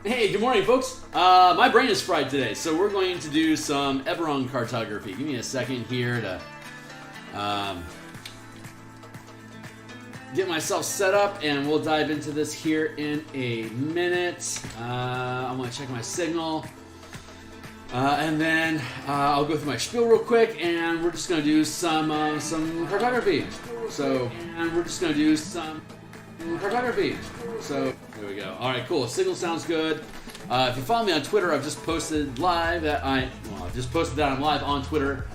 Hey, good morning, folks. My brain is fried today, so we're going to do some Eberron cartography. Give me a second here to get myself set up, and we'll dive into this here in a minute. I'm going to check my signal, and then I'll go through my spiel real quick, and we're just going to do some cartography. So there we go. All right, cool. Signal sounds good. If you follow me on Twitter, I've just posted live that I'm live on Twitter.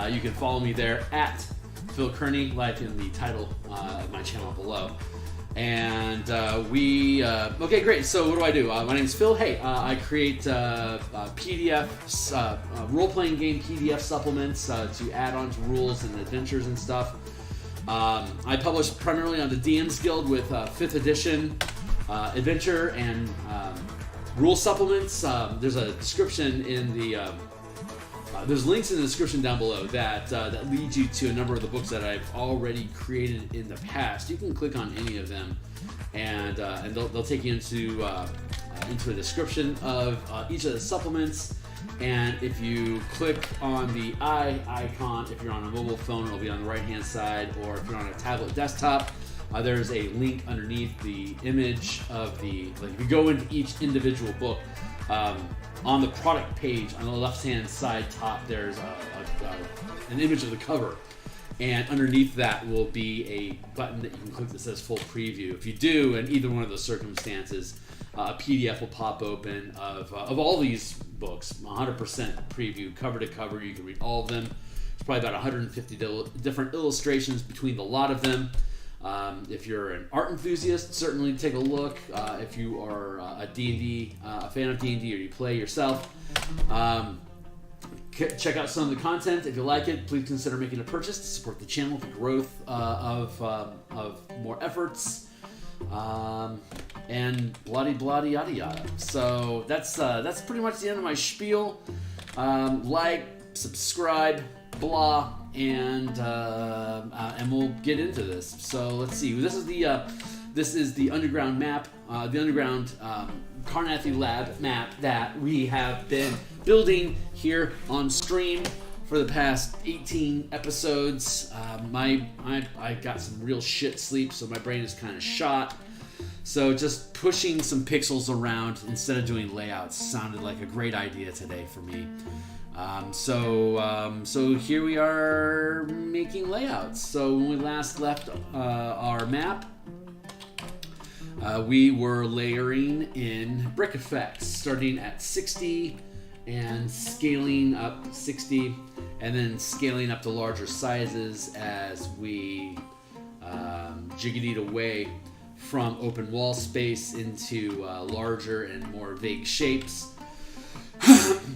You can follow me there at Phil Kearney, like in the title of my channel below. And okay, great. So what do I do? My name's Phil. Hey, I create PDFs, role-playing game PDF supplements to add on to rules and adventures and stuff. I publish primarily on the DMsGuild with 5th edition adventure and rule supplements. There's a description in the there's links in the description down below that lead you to a number of the books that I've already created in the past. You can click on any of them, and they'll take you into a description of each of the supplements. And if you click on the eye icon, if you're on a mobile phone, it'll be on the right-hand side, or if you're on a tablet desktop, there's a link underneath the image of if you go into each individual book, on the product page on the left-hand side top, there's an image of the cover. And underneath that will be a button that you can click that says full preview. If you do, in either one of those circumstances, a PDF will pop open of all these books, 100% preview, cover to cover. You can read all of them. There's probably about 150 different illustrations between the lot of them. If you're an art enthusiast, certainly take a look. If you are a D&D, a fan of D&D, or you play yourself, check out some of the content. If you like it, please consider making a purchase to support the channel, the growth of more efforts, and bloody yada yada. So that's pretty much the end of my spiel. Like, subscribe, blah, and we'll get into this. So let's see. This is the underground map, the underground Cartography Lab map that we have been building here on stream for the past 18 episodes. I got some real shit sleep, so my brain is kind of shot. So just pushing some pixels around instead of doing layouts sounded like a great idea today for me. So here we are making layouts. So when we last left our map, we were layering in brick effects, starting at 60 and scaling up 60, and then scaling up to larger sizes as we jiggitied away from open wall space into larger and more vague shapes.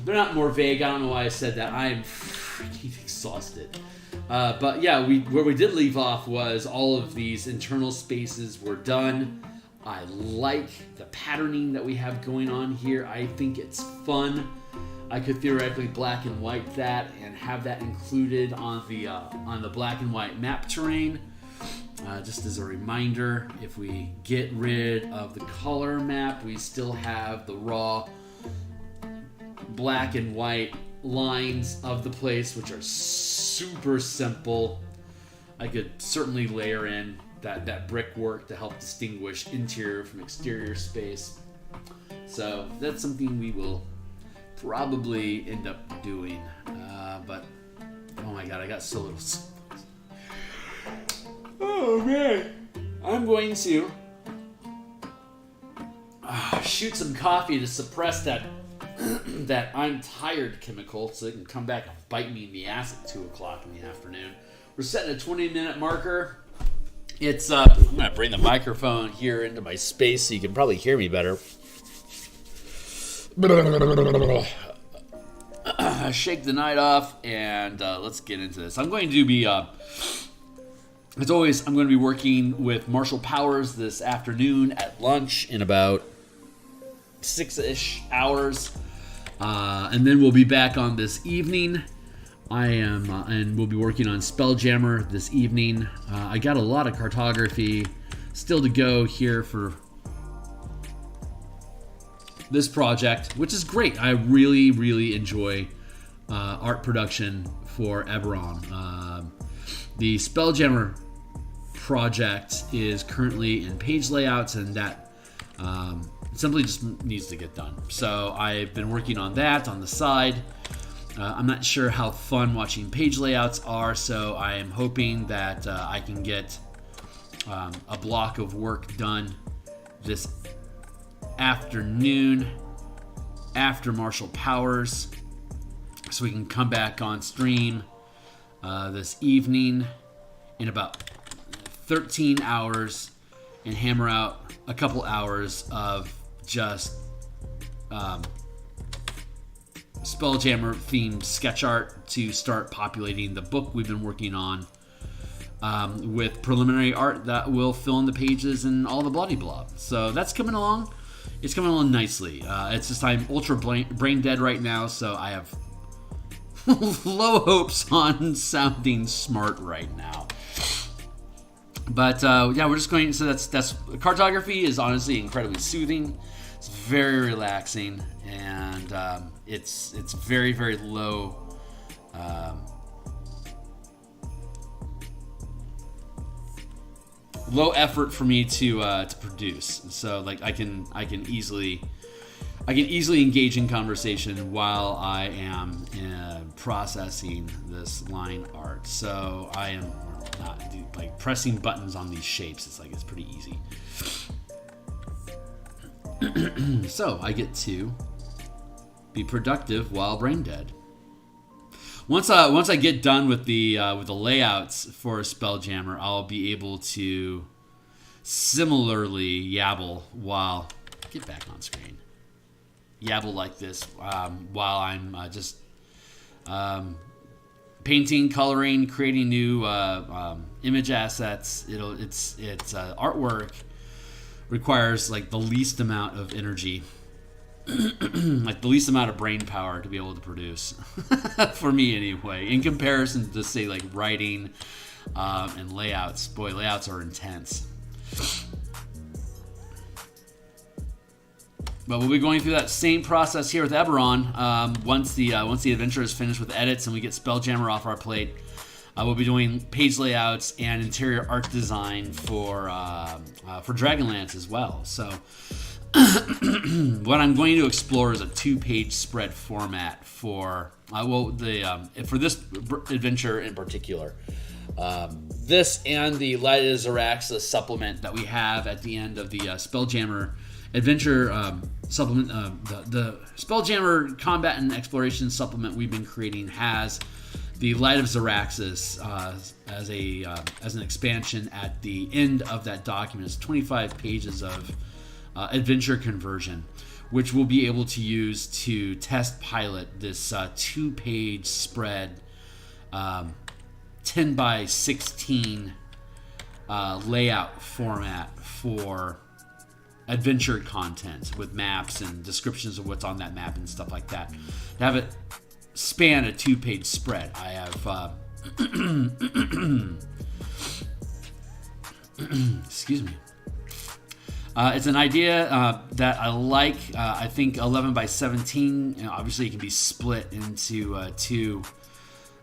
They're not more vague. I don't know why I said that. I am freaking exhausted. But yeah, where we did leave off was all of these internal spaces were done. I like the patterning that we have going on here. I think it's fun. I could theoretically black and white that and have that included on the black and white map terrain. Just as a reminder, if we get rid of the color map, we still have the raw black and white lines of the place, which are super simple. I could certainly layer in that brickwork to help distinguish interior from exterior space. So that's something we will probably end up doing. But oh my god, I got so little. Oh man, I'm going to shoot some coffee to suppress that that I'm tired chemical, so it can come back and bite me in the ass at 2 o'clock in the afternoon. We're setting a 20-minute marker. It's I'm gonna bring the microphone here into my space so you can probably hear me better. Shake the night off, and let's get into this. I'm going to be as always, I'm going to be working with Marshall Powers this afternoon at lunch in about 6-ish hours. And then we'll be back on this evening. And we'll be working on Spelljammer this evening. I got a lot of cartography still to go here for this project, which is great. I really, really enjoy art production for Eberron. The Spelljammer project is currently in page layouts, and that simply just needs to get done. So I've been working on that on the side. I'm not sure how fun watching page layouts are, so I am hoping that I can get a block of work done this afternoon after Martial Powers, so we can come back on stream this evening in about 13 hours and hammer out a couple hours of just Spelljammer themed sketch art to start populating the book we've been working on, with preliminary art that will fill in the pages and all the bloody blob. So that's coming along. It's coming along nicely. It's just I'm ultra brain dead right now, so I have low hopes on sounding smart right now. But yeah, we're just going. So that's cartography is honestly incredibly soothing. It's very relaxing, and it's very, very low. Low effort for me to produce. So like I can easily engage in conversation while I am processing this line art. So I am not like pressing buttons on these shapes. It's pretty easy. So I get to be productive while brain dead. Once I get done with the layouts for Spelljammer, I'll be able to similarly yabble while get back on screen. Yabble like this while I'm just painting, coloring, creating new image assets. It's artwork requires like the least amount of energy. Like the least amount of brain power to be able to produce for me anyway, in comparison to say like writing and layouts. Boy, layouts are intense. But we'll be going through that same process here with Eberron. Once the adventure is finished with edits and we get Spelljammer off our plate, we'll be doing page layouts and interior art design for Dragonlance as well. So what I'm going to explore is a 2-page spread format for for this adventure in particular. This and the Light of Zaraxa supplement that we have at the end of the Spelljammer adventure supplement. The Spelljammer combat and exploration supplement we've been creating has the Light of Zaraxis as an expansion at the end of that document. It's 25 pages of adventure conversion, which we'll be able to use to test pilot this 2-page spread, 10 by 16 layout format for adventure content with maps and descriptions of what's on that map and stuff like that. To have it span a 2-page spread, I have excuse me. It's an idea that I like. I think 11 by 17, obviously it can be split into two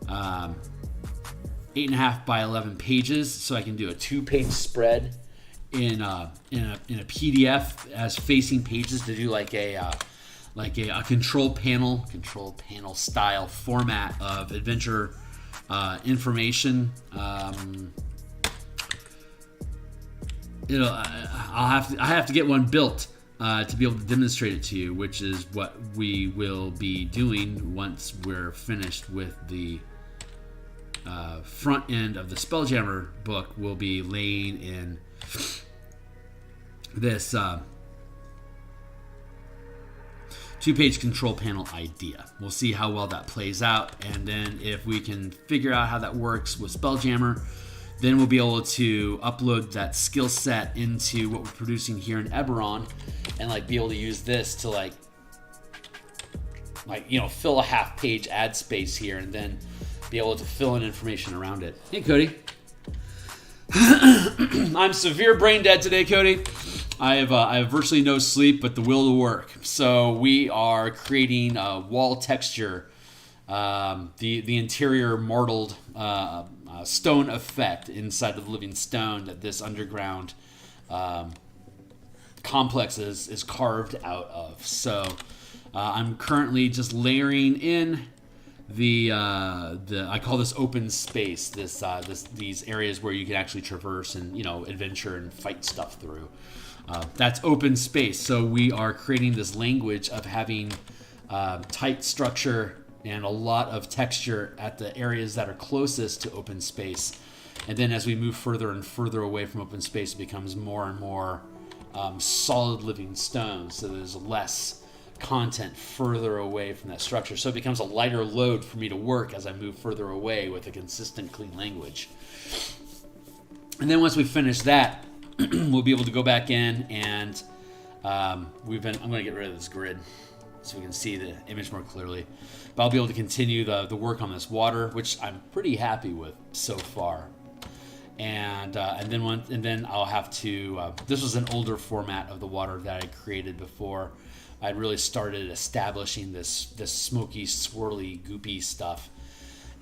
8.5 by 11 pages, so I can do a 2-page spread in a PDF as facing pages to do like a control panel style format of adventure information. I have to get one built to be able to demonstrate it to you, which is what we will be doing once we're finished with the front end of the Spelljammer book. We'll be laying in this 2-page control panel idea. We'll see how well that plays out, and then if we can figure out how that works with Spelljammer, then we'll be able to upload that skill set into what we're producing here in Eberron, and be able to use this to fill a half-page ad space here, and then be able to fill in information around it. Hey, Cody. I'm severe brain dead today, Cody. I have virtually no sleep, but the will to work. So we are creating wall texture, the interior marbled stone effect inside of living stone that this underground complex is carved out of. So I'm currently just layering in the I call this open space. These areas where you can actually traverse and adventure and fight stuff through. That's open space. So we are creating this language of having tight structure and a lot of texture at the areas that are closest to open space. And then as we move further and further away from open space, it becomes more and more solid living stone. So there's less content further away from that structure. So it becomes a lighter load for me to work as I move further away with a consistent, clean language. And then once we finish that, we'll be able to go back in and I'm going to get rid of this grid so we can see the image more clearly. But I'll be able to continue the work on this water, which I'm pretty happy with so far. And then I'll have to. This was an older format of the water that I created before I'd really started establishing this smoky, swirly, goopy stuff.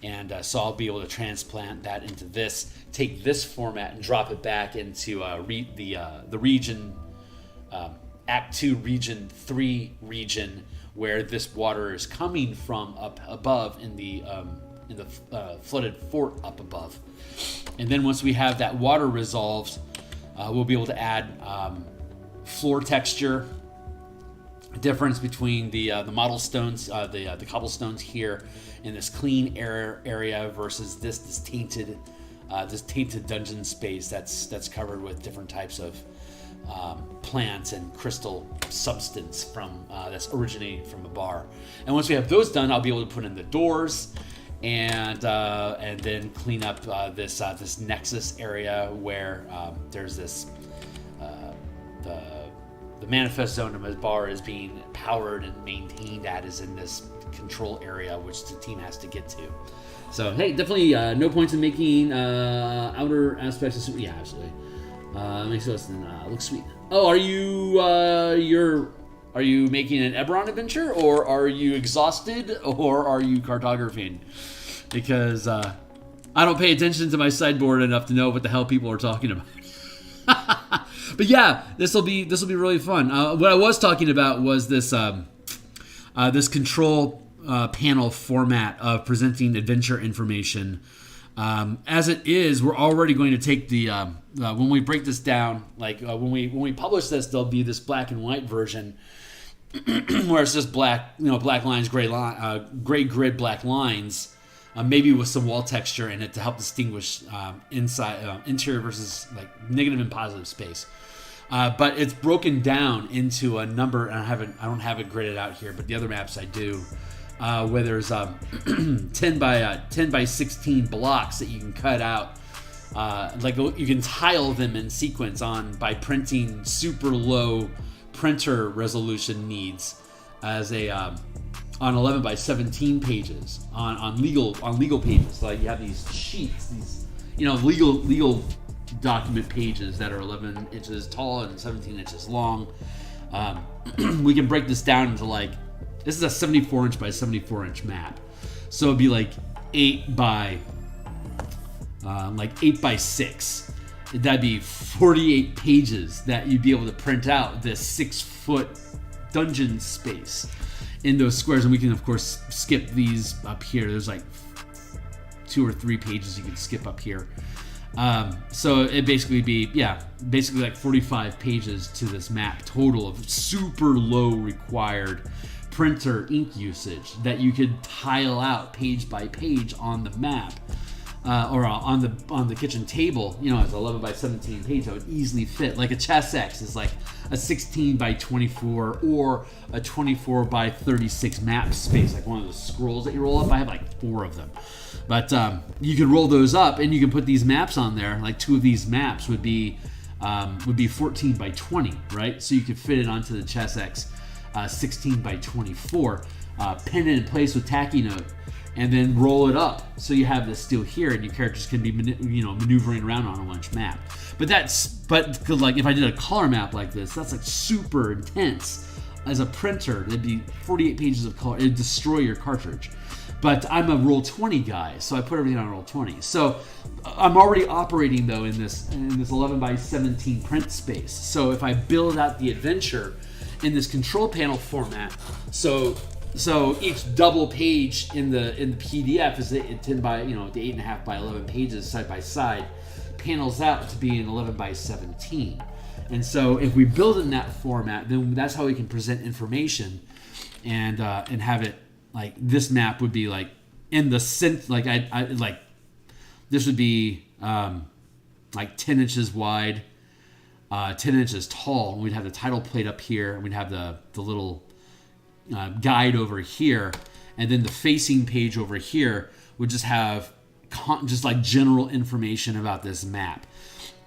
And so I'll be able to transplant that into this, take this format and drop it back into the region, Act 2, Region 3 region, where this water is coming from up above in the flooded fort up above. And then once we have that water resolved, we'll be able to add floor texture, difference between the model stones, the cobblestones here in this clean area versus this tainted dungeon space that's covered with different types of plants and crystal substance from that's originating from Mabar. And once we have those done, I'll be able to put in the doors and then clean up this nexus area where there's this the manifest zone of Mabar is being powered and maintained at is in this control area, which the team has to get to. So hey, definitely no points in making outer aspects of yeah, absolutely. Makes it look sweet. Oh, are you making an Eberron adventure, or are you exhausted, or are you cartographing? Because I don't pay attention to my sideboard enough to know what the hell people are talking about. But yeah, this will be really fun. What I was talking about was this this control panel format of presenting adventure information. As it is, we're already going to take the when we break this down, like when we publish this, there'll be this black and white version where it's just black, black lines, gray grid, black lines, maybe with some wall texture in it to help distinguish interior versus like negative and positive space. But it's broken down into a number, and I don't have it gridded out here, but the other maps I do. Where there's 10 by 16 blocks that you can cut out, like you can tile them in sequence by printing super low printer resolution needs as a on 11 by 17 pages on legal pages. So you have these sheets, these legal document pages that are 11 inches tall and 17 inches long. We can break this down into this is a 74 inch by 74 inch map. So it'd be like 8 by 6. That'd be 48 pages that you'd be able to print out this 6-foot dungeon space in those squares. And we can of course skip these up here. There's like 2 or 3 pages you can skip up here. So it basically be like 45 pages to this map total of super low required printer ink usage that you could tile out page by page on the map, or on the kitchen table. It's 11 by 17 page that would easily fit. Like a chess X is like a 16 by 24 or a 24 by 36 map space, like one of those scrolls that you roll up. I have like 4 of them, but you could roll those up and you can put these maps on there. Like 2 of these maps would be 14 by 20, right? So you could fit it onto the chess X. 16 by 24. Pin it in place with tacky note, and then roll it up so you have this still here, and your characters can be maneuvering around on a lunch map. But like if I did a color map like this, that's like super intense. As a printer, it'd be 48 pages of color. It'd destroy your cartridge. But I'm a Roll20 guy, so I put everything on Roll20. So I'm already operating though in this 11 by 17 print space. So if I build out the adventure in this control panel format, so each double page in the PDF is 10 by the 8.5 by 11 pages side by side, panels out to be an 11 by 17. And so if we build in that format, then that's how we can present information and have it like this map would be like in the center, like I like this would be like 10 inches wide, 10 inches tall. And we'd have the title plate up here, and we'd have the little guide over here, and then the facing page over here would just have just like general information about this map.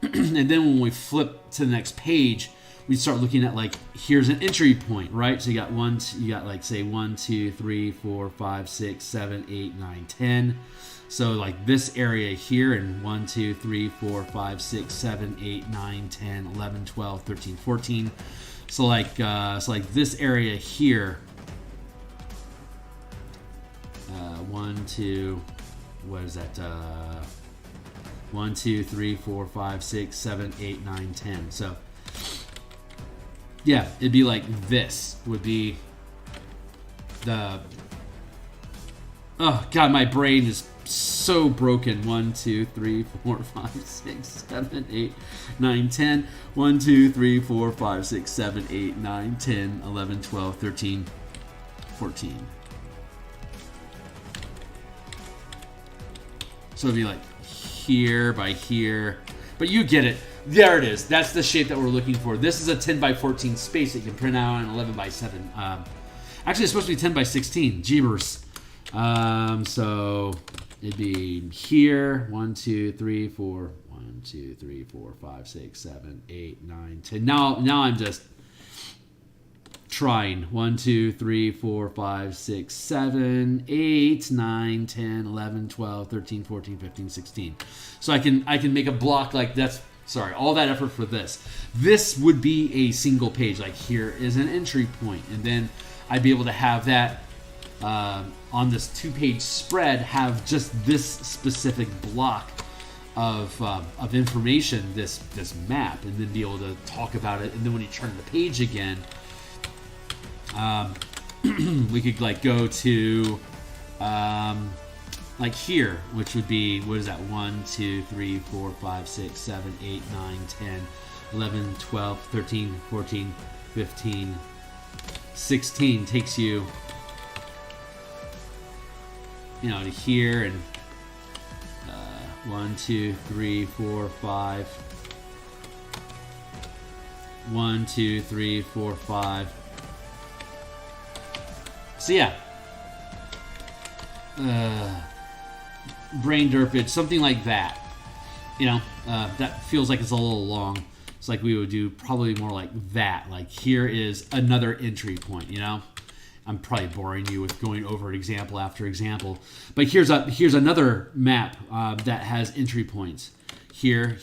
And then when we flip to the next page, we start looking at like, here's an entry point, right? So you got like say 1, 2, 3, 4, 5, 6, 7, 8, 9, 10. So like this area here, and 1, 2, 3, 4, 5, 6, 7, 8, 9, 10, 11, 12, 13, 14. So like this area here, 1, 2, what is that? 1, 2, 3, 4, 5, 6, 7, 8, 9, 10. So yeah, it'd be like this would be the. Oh God, my brain is so broken. 1, 2, 3, 4, 5, 6, 7, 8, 9, 10. 1, 2, 3, 4, 5, 6, 7, 8, 9, 10, 11, 12, 13, 14. So it'd be like here by here, but you get it. There it is. That's the shape that we're looking for. This is a 10 by 14 space that you can print out on 11 by 7. Actually, it's supposed to be 10 by 16. Jeebers. So it'd be here. 1, 2, 3, 4. 1, 2, 3, 4, 5, 6, 7, 8, 9, 10. Now I'm just trying. 1, 2, 3, 4, 5, 6, 7, 8, 9, 10, 11, 12, 13, 14, 15, 16. So I can make a block like that's. Sorry, all that effort for this. This would be a single page. Like here is an entry point, and then I'd be able to have that on this 2-page spread. Have just this specific block of information, this map, and then be able to talk about it. And then when you turn the page again, we could like go to like here, which would be, what is that? 1, 2, 3, 4, 5, 6, 7, 8, 9, 10, 11, 12, 13, 14, 15, 16 takes you, to here, and 1, 2, 3, 4, 5. 1, 2, 3, 4, 5. So yeah. Brain derpage, something like that. That feels like it's a little long. It's like we would do probably more like that. Like here is another entry point, I'm probably boring you with going over example after example. But here's another map that has entry points. Here,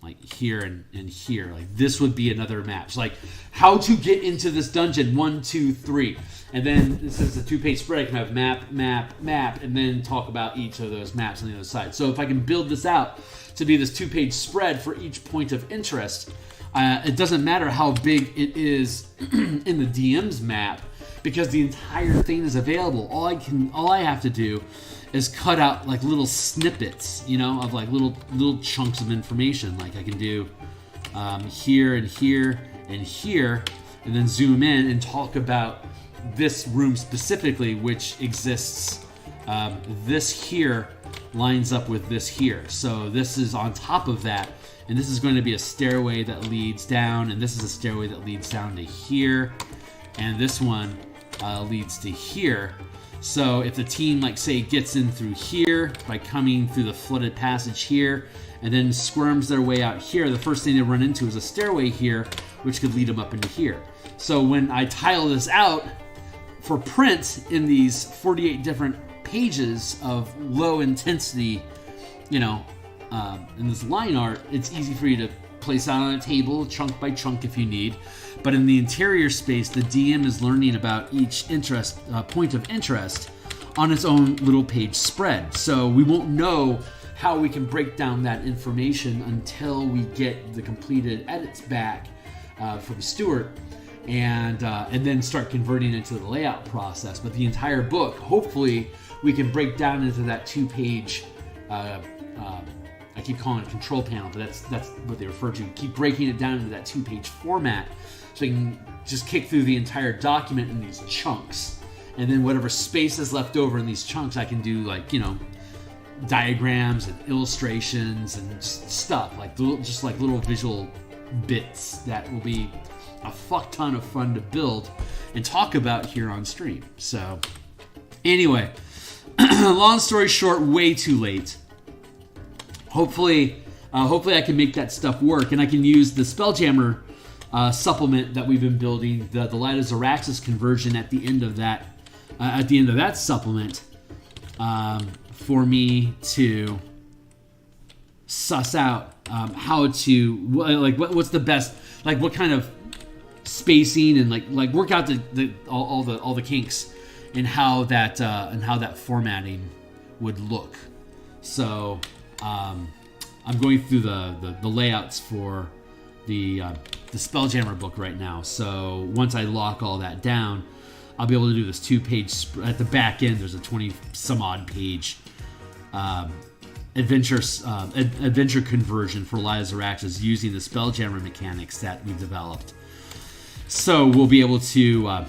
like here and here. Like this would be another map. So like how to get into this dungeon, 1, 2, 3. And then since it's a 2-page spread, I can have map, and then talk about each of those maps on the other side. So if I can build this out to be this 2-page spread for each point of interest, it doesn't matter how big it is in the DM's map, because the entire thing is available. All I have to do is cut out like little snippets, of like little chunks of information. Like I can do here and here and here, and then zoom in and talk about this room specifically, which exists. This here lines up with this here, so this is on top of that, and this is going to be a stairway that leads down, and this is a stairway that leads down to here, and this one leads to here. So if the team, like say, gets in through here by coming through the flooded passage here, and then squirms their way out here, the first thing they run into is a stairway here, which could lead them up into here. So when I tile this out for print in these 48 different pages of low intensity, in this line art, it's easy for you to place out on a table, chunk by chunk if you need. But in the interior space, the DM is learning about each point of interest on its own little page spread. So we won't know how we can break down that information until we get the completed edits back from Stuart, and then start converting into the layout process. But the entire book, hopefully, we can break down into that 2-page. I keep calling it control panel, but that's what they refer to. Keep breaking it down into that 2-page format, so you can just kick through the entire document in these chunks, and then whatever space is left over in these chunks, I can do diagrams and illustrations and stuff like little visual bits that will be a fuck ton of fun to build and talk about here on stream. So anyway, long story short, way too late. Hopefully I can make that stuff work, and I can use the Spelljammer supplement that we've been building, the Light of Zaraxis conversion at the end of that supplement, for me to suss out how to what's the best, what kind of spacing, and work out all the kinks in how that formatting would look. So I'm going through the layouts for the Spelljammer book right now. So once I lock all that down, I'll be able to do this 2-page at the back end. There's a 20 some odd page adventure conversion for Light of Zaraxis using the Spelljammer mechanics that we developed. So we'll be able to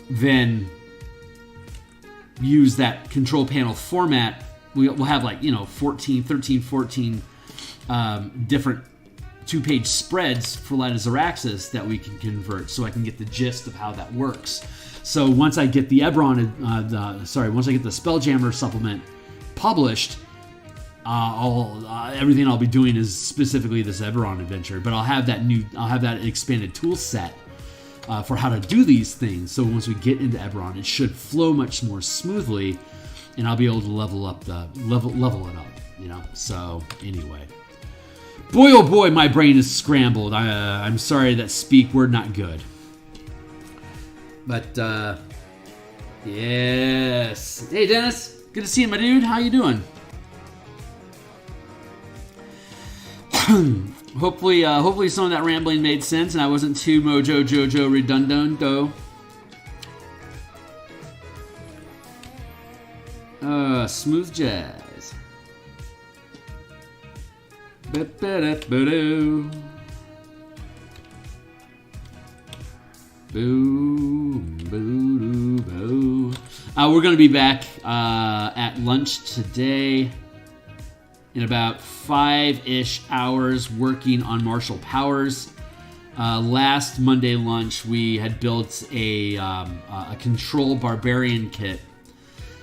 then use that control panel format. We'll have 14 different 2-page spreads for Light of Zaraxis that we can convert, so I can get the gist of how that works. So once I get the once I get the Spelljammer supplement published, everything I'll be doing is specifically this Eberron adventure, but I'll have that expanded tool set for how to do these things. So once we get into Eberron, it should flow much more smoothly, and I'll be able to level it up. So anyway, boy oh boy, my brain is scrambled. I'm sorry that speak word not good, but yes. Hey Dennis, good to see you, my dude. How you doing? Hopefully some of that rambling made sense and I wasn't too Mojo Jojo redundant, though. Smooth jazz. Boom, boo, boo. We're going to be back at lunch today in about 5-ish hours working on martial powers. Last Monday lunch, we had built a control barbarian kit.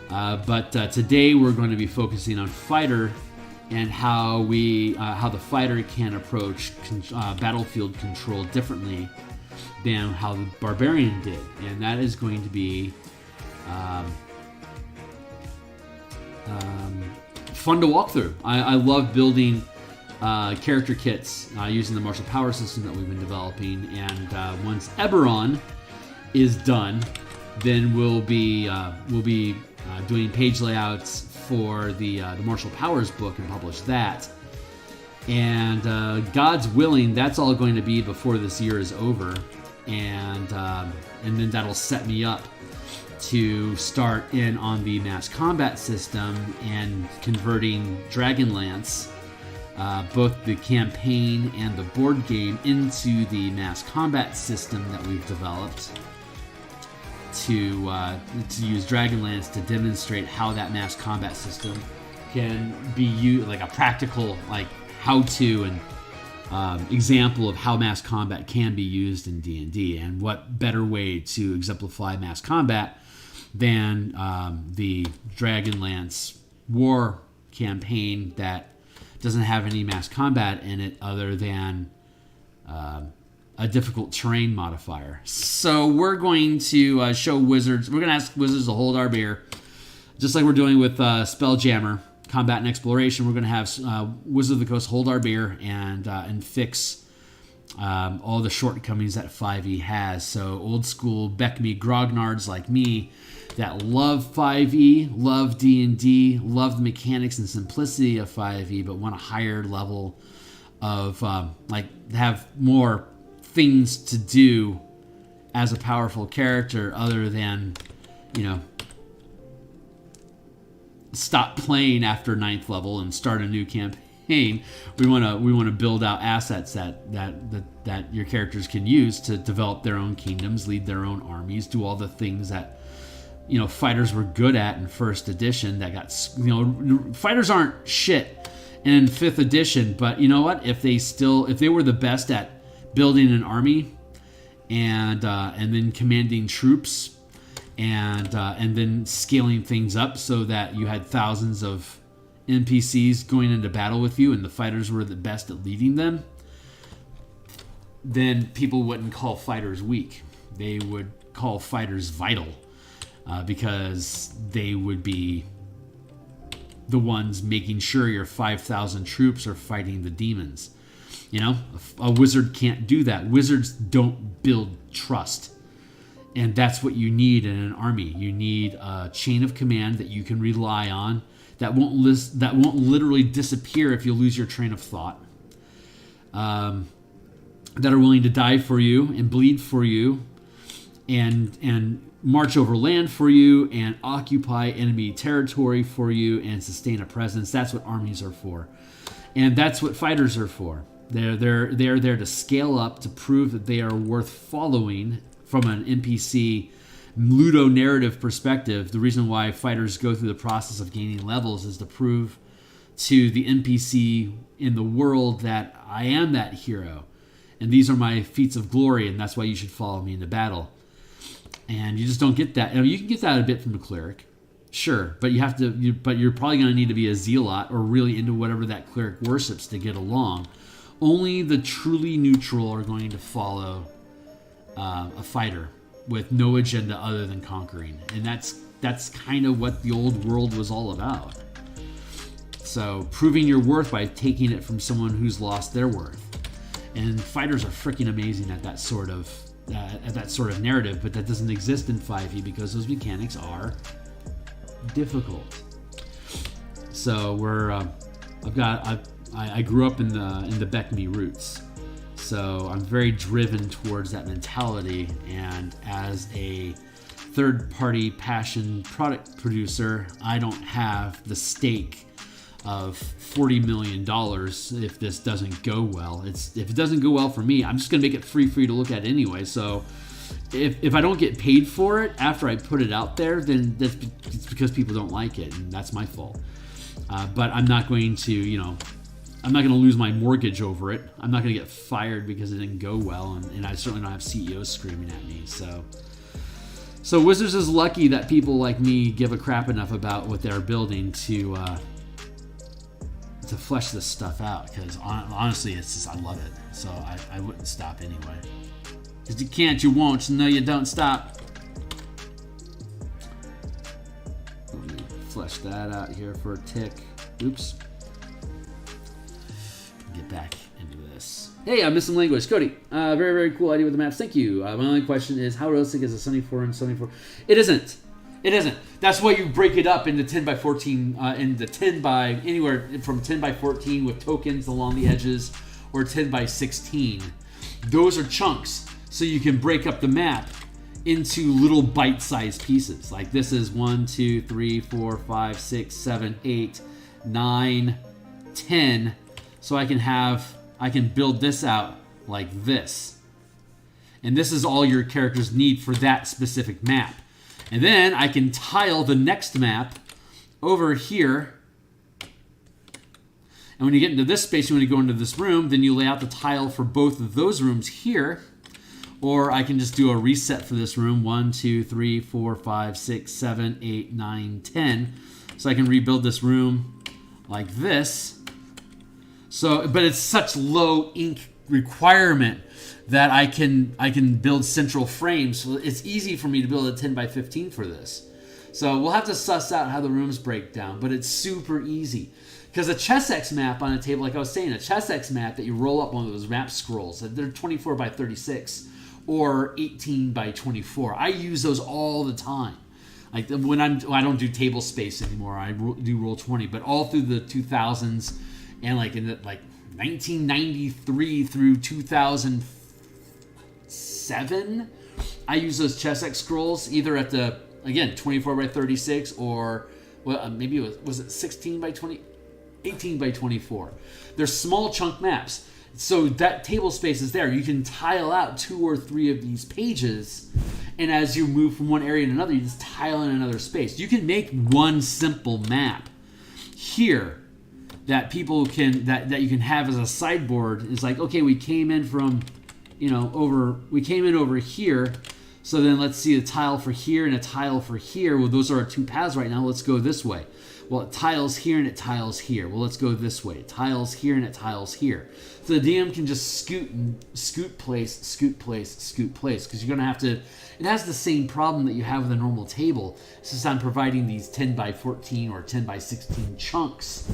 But today we're going to be focusing on fighter and how the fighter can approach battlefield control differently than how the barbarian did, and that is going to be fun to walk through. I love building character kits using the martial power system that we've been developing, and once Eberron is done, then we'll be doing page layouts for the martial powers book and publish that. And God's willing, that's all going to be before this year is over, and then that'll set me up to start in on the mass combat system and converting Dragonlance, both the campaign and the board game, into the mass combat system that we've developed to use Dragonlance to demonstrate how that mass combat system can be used, like a practical how-to and example of how mass combat can be used in D&D, and what better way to exemplify mass combat than the Dragonlance war campaign that doesn't have any mass combat in it other than a a difficult terrain modifier. So we're going to show wizards. We're going to ask wizards to hold our beer, just like we're doing with Spelljammer, Combat and Exploration. We're going to have Wizard of the Coast hold our beer and fix all the shortcomings that 5e has. So old school Beckme grognards like me that love 5e, love D&D, love the mechanics and simplicity of 5e, but want a higher level of have more things to do as a powerful character other than, stop playing after 9th level and start a new campaign. We want to build out assets that your characters can use to develop their own kingdoms, lead their own armies, do all the things that fighters were good at in 1st edition. That got fighters aren't shit in 5th edition, but you know what? If they were the best at building an army and then commanding troops and then scaling things up so that you had thousands of NPCs going into battle with you and the fighters were the best at leading them, then people wouldn't call fighters weak. They would call fighters vital because they would be the ones making sure your 5,000 troops are fighting the demons. A wizard can't do that. Wizards don't build trust. And that's what you need in an army. You need a chain of command that you can rely on that won't literally disappear if you lose your train of thought. That are willing to die for you and bleed for you and march over land for you and occupy enemy territory for you and sustain a presence. That's what armies are for. And that's what fighters are for. They're there to scale up, to prove that they are worth following from an NPC ludo-narrative perspective. The reason why fighters go through the process of gaining levels is to prove to the NPC in the world that I am that hero. And these are my feats of glory, and that's why you should follow me into battle. And you just don't get that. You can get that a bit from a cleric, sure, but you're probably going to need to be a zealot or really into whatever that cleric worships to get along. Only the truly neutral are going to follow a fighter with no agenda other than conquering, and that's kind of what the old world was all about. So proving your worth by taking it from someone who's lost their worth. And fighters are freaking amazing at that sort of narrative, but that doesn't exist in 5e because those mechanics are difficult. So I grew up in the Beckme roots, so I'm very driven towards that mentality. And as a third-party passion product producer, I don't have the stake of $40 million if this doesn't go well. If it doesn't go well for me, I'm just gonna make it free for you to look at anyway. So if I don't get paid for it after I put it out there, then it's because people don't like it, and that's my fault. But I'm not going to, I'm not going to lose my mortgage over it. I'm not going to get fired because it didn't go well, and I certainly don't have CEOs screaming at me. So Wizards is lucky that people like me give a crap enough about what they're building to flesh this stuff out, because honestly, it's just, I love it. So I wouldn't stop anyway. Because you can't, you won't, no, you don't stop. Let me flesh that out here for a tick. Oops. Get back into this. Hey, I'm missing language. Cody, very, very cool idea with the maps. Thank you. My only question is, how realistic is a 74 and 74? It isn't. It isn't. That's why you break it up into 10 by 14, into 10 by, anywhere from 10 by 14 with tokens along the edges, or 10 by 16. Those are chunks, so you can break up the map into little bite-sized pieces. Like this is 1, 2, 3, 4, 5, 6, 7, 8, 9, 10. So I can build this out like this. And this is all your characters need for that specific map. And then I can tile the next map over here. And when you get into this space, you want to go into this room, then you lay out the tile for both of those rooms here. Or I can just do a reset for this room. 1, 2, 3, 4, 5, 6, 7, 8, 9, 10. So I can rebuild this room like this. So, but it's such low ink requirement that I can build central frames. So it's easy for me to build a 10 by 15 for this. So we'll have to suss out how the rooms break down, but it's super easy. Because a ChessX map on a table, like I was saying, a ChessX map that you roll up one of those map scrolls, they're 24 by 36 or 18 by 24. I use those all the time. Like when I don't do table space anymore, I do Roll20, but all through the 2000s and like in the, like 1993 through 2007, I use those ChessX scrolls either at the, again, 24 by 36 or, well, maybe it was it 16 by 20, 18 by 24. They're small chunk maps. So that table space is there. You can tile out 2 or 3 of these pages, and as you move from one area to another, you just tile in another space. You can make one simple map here that people can, that you can have as a sideboard. Is like, okay, we came in from, we came in over here. So then let's see a tile for here and a tile for here. Well, those are our 2 paths right now. Let's go this way. Well, it tiles here and it tiles here. Well, let's go this way. It tiles here and it tiles here. So the DM can just scoot place, because you're going to have to, it has the same problem that you have with a normal table. It's just I'm providing these 10 by 14 or 10 by 16 chunks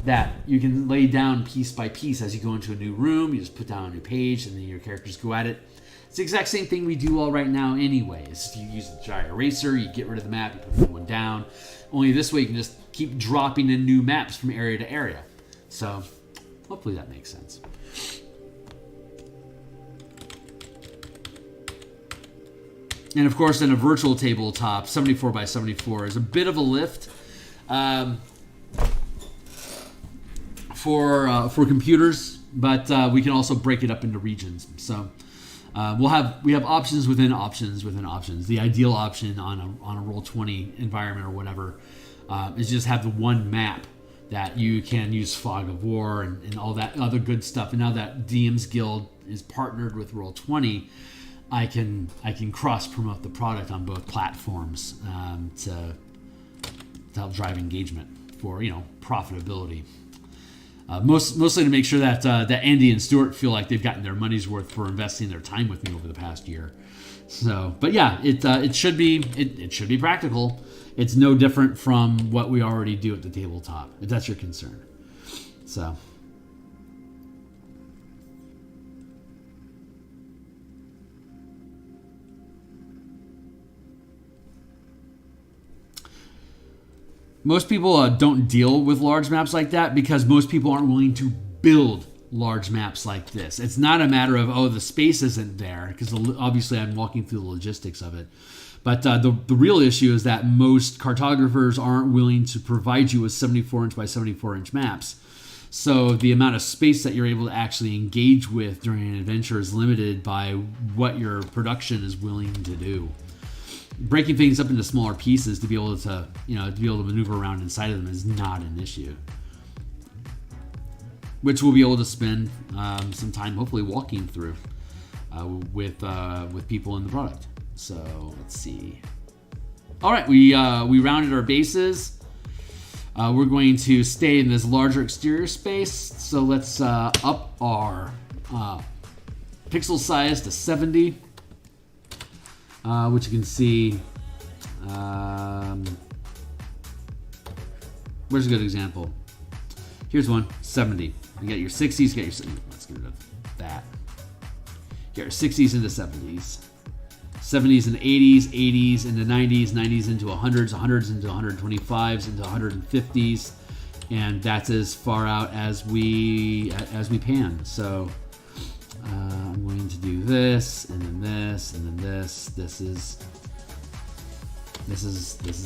that you can lay down piece by piece as you go into a new room. You just put down a new page and then your characters go at it. It's the exact same thing we do all right now anyways. You use the dry eraser, you get rid of the map, you put a new one down. Only this way you can just keep dropping in new maps from area to area. So hopefully that makes sense. And of course, in a virtual tabletop, 74 by 74 is a bit of a lift for computers, but we can also break it up into regions. So we have options within options within options. The ideal option on a Roll20 environment or whatever is just have the one map that you can use Fog of War and all that other good stuff. And now that DMsGuild is partnered with Roll20, I can cross promote the product on both platforms to help drive engagement for profitability. Mostly to make sure that Andy and Stuart feel like they've gotten their money's worth for investing their time with me over the past year. So, but yeah, it should be practical. It's no different from what we already do at the tabletop, if that's your concern. So. Most people don't deal with large maps like that because most people aren't willing to build large maps like this. It's not a matter of, the space isn't there, because obviously I'm walking through the logistics of it. But the real issue is that most cartographers aren't willing to provide you with 74-inch by 74-inch maps. So the amount of space that you're able to actually engage with during an adventure is limited by what your production is willing to do. Breaking things up into smaller pieces to be able to maneuver around inside of them is not an issue. Which we'll be able to spend some time hopefully walking through with people in the product. So let's see. All right, we rounded our bases. We're going to stay in this larger exterior space. So let's up our pixel size to 70. Which you can see, where's a good example? Here's one, 70. You got your 60s, let's get rid of that. You got your 60s into 70s. 70s and 80s, 80s into 90s, 90s into 100s, 100s into 125s, into 150s. And that's as far out as we pan. So I'm going to do this, and then this, and then this. This is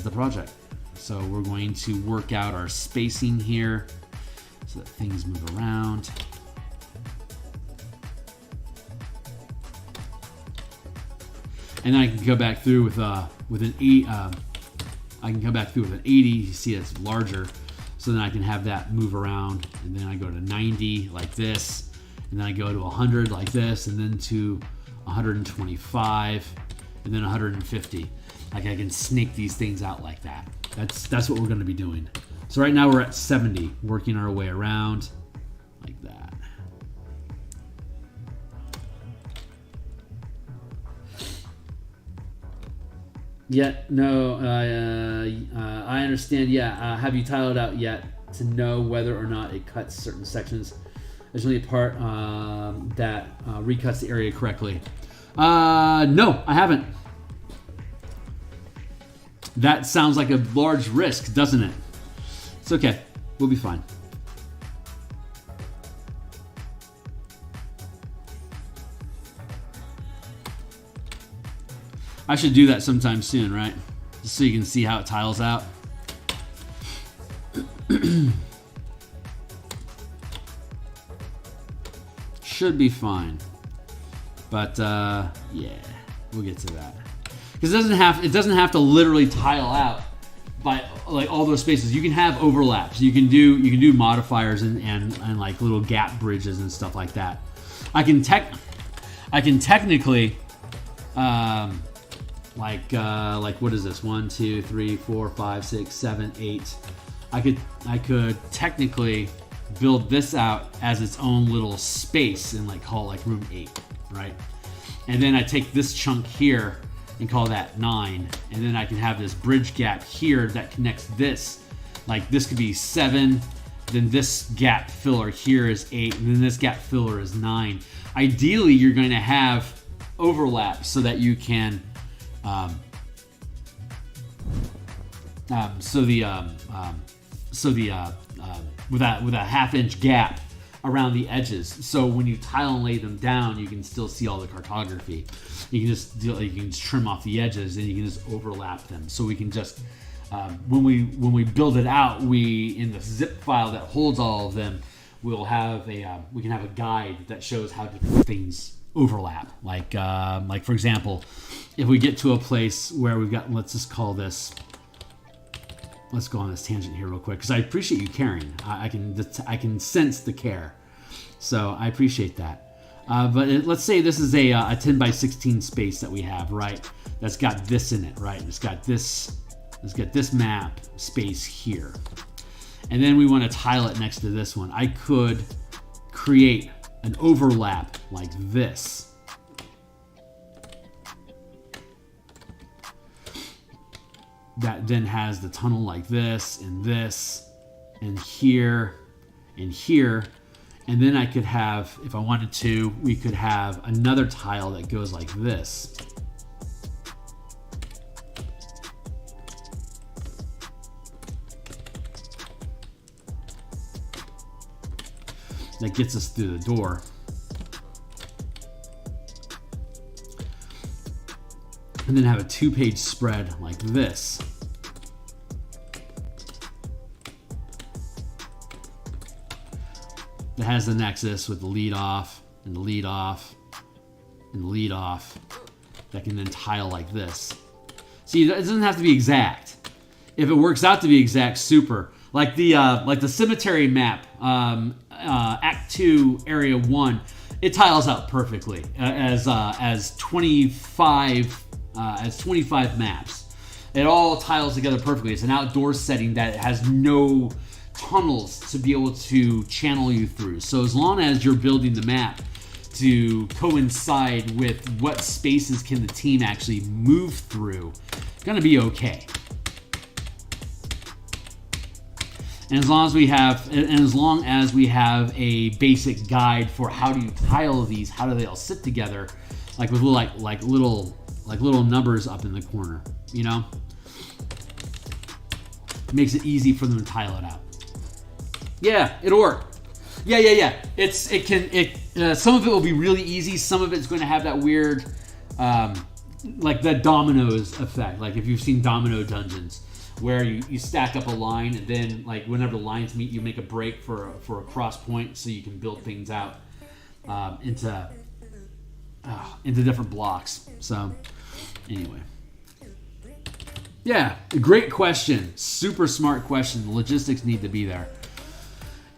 the project. So we're going to work out our spacing here so that things move around. And then I can go back through with an 80. I can come back through with an 80. You see it's larger, so then I can have that move around, and then I go to 90 like this. And then I go to 100 like this, and then to 125, and then 150. Like I can snake these things out like that. That's what we're going to be doing. So right now we're at 70, working our way around like that. Yet, no, I understand. Yeah, have you tiled out yet to know whether or not it cuts certain sections? There's only a part that recuts the area correctly. No, I haven't. That sounds like a large risk, doesn't it? It's okay. We'll be fine. I should do that sometime soon, right? Just so you can see how it tiles out. Should be fine. But yeah, we'll get to that. Because it doesn't have to literally tile out by like all those spaces. You can have overlaps. You can do modifiers and like little gap bridges and stuff like that. I can technically like what is this? 1, 2, 3, 4, 5, 6, 7, 8. I could technically build this out as its own little space and like call it like room 8, right? And then I take this chunk here and call that 9, and then I can have this bridge gap here that connects this. Like this could be 7, then this gap filler here is 8, and then this gap filler is 9. Ideally, you're going to have overlap so that you can with a half-inch gap around the edges. So when you tile and lay them down, you can still see all the cartography. You can just trim off the edges and you can just overlap them. So we can just when we build it out, we in the zip file that holds all of them, we'll have we can have a guide that shows how different things overlap. Like for example, if we get to a place where we've got, let's just call this. Let's go on this tangent here real quick because I appreciate you caring. I can sense the care, so I appreciate that. But let's say this is a 10 by 16 space that we have, right? That's got this in it, right? It's got this map space here, and then we want to tile it next to this one. I could create an overlap like this. That then has the tunnel like this, and here, and here. And then I could have, if I wanted to, we could have another tile that goes like this. That gets us through the door. And then have a 2-page spread like this. That has the nexus with the lead off and the lead off and the lead off. That can then tile like this. See, it doesn't have to be exact. If it works out to be exact, super. Like the cemetery map, Act 2, Area 1, it tiles out perfectly as 25 maps. It all tiles together perfectly. It's an outdoor setting that has no tunnels to be able to channel you through. So as long as you're building the map to coincide with what spaces can the team actually move through, it's gonna be okay. And as long as we have a basic guide for how do you tile these, how do they all sit together, like with little numbers up in the corner, you know, it makes it easy for them to tile it out. Yeah, it'll work. Yeah. Some of it will be really easy. Some of it's going to have that weird, like the dominoes effect. Like if you've seen domino dungeons, where you stack up a line and then like whenever the lines meet, you make a break for a cross point so you can build things out into different blocks. So anyway, yeah, great question. Super smart question. The logistics need to be there.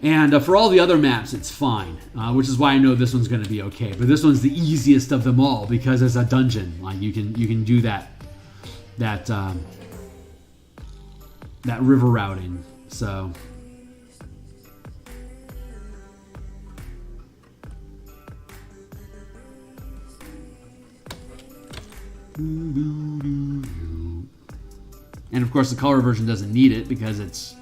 And for all the other maps, it's fine, which is why I know this one's going to be okay. But this one's the easiest of them all because it's a dungeon. Like you can do that river routing. So And of course, the color version doesn't need it because it's.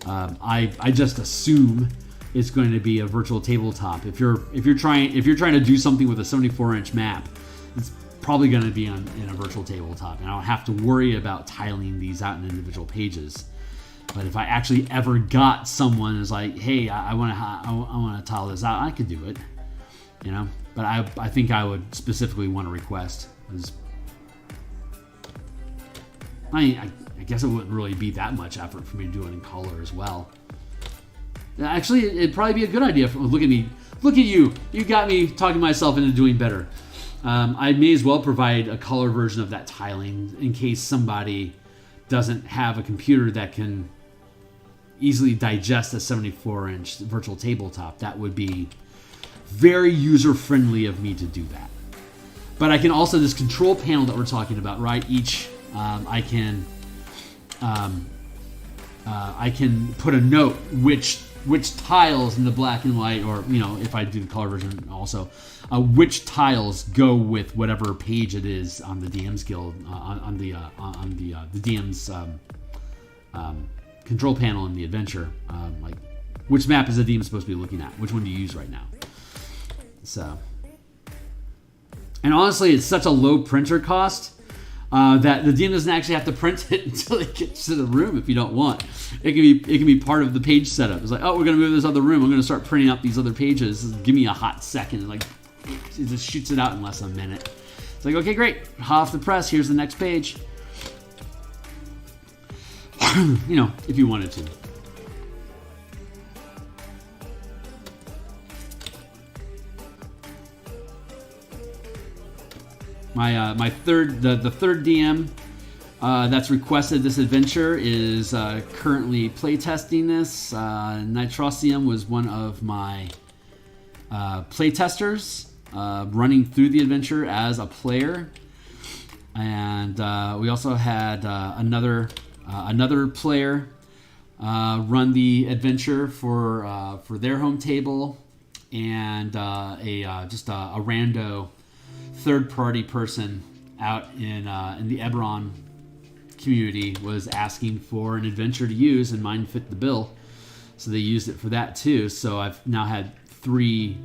I just assume it's going to be a virtual tabletop. If you're trying to do something with a 74-inch map, it's probably going to be in a virtual tabletop, and I don't have to worry about tiling these out in individual pages. But if I actually ever got someone who's like, hey, I want to tile this out, I could do it, you know. But I think I would specifically want to request. I guess it wouldn't really be that much effort for me to do it in color as well. Actually, it'd probably be a good idea. Look at me. Look at you. You got me talking myself into doing better. I may as well provide a color version of that tiling in case somebody doesn't have a computer that can easily digest a 74-inch virtual tabletop. That would be very user-friendly of me to do that. But I can also, this control panel that we're talking about, right? I can put a note which tiles in the black and white, or you know, if I do the color version also, which tiles go with whatever page it is on the DMsGuild on the DM's control panel in the adventure, like which map is the DM supposed to be looking at, which one do you use right now. So, and honestly, it's such a low printer cost that the DM doesn't actually have to print it until it gets to the room if you don't want. It can be part of the page setup. It's like, oh, we're gonna move this other room. I'm gonna start printing out these other pages. Give me a hot second, and like it just shoots it out in less than a minute. It's like, okay, great, hot off the press. Here's the next page. You know, if you wanted to. My third DM that's requested this adventure is currently playtesting this. Nitrosium was one of my playtesters running through the adventure as a player, and we also had another player run the adventure for their home table, and just a rando third-party person out in the Eberron community was asking for an adventure to use, and mine fit the bill, so they used it for that too. So I've now had 3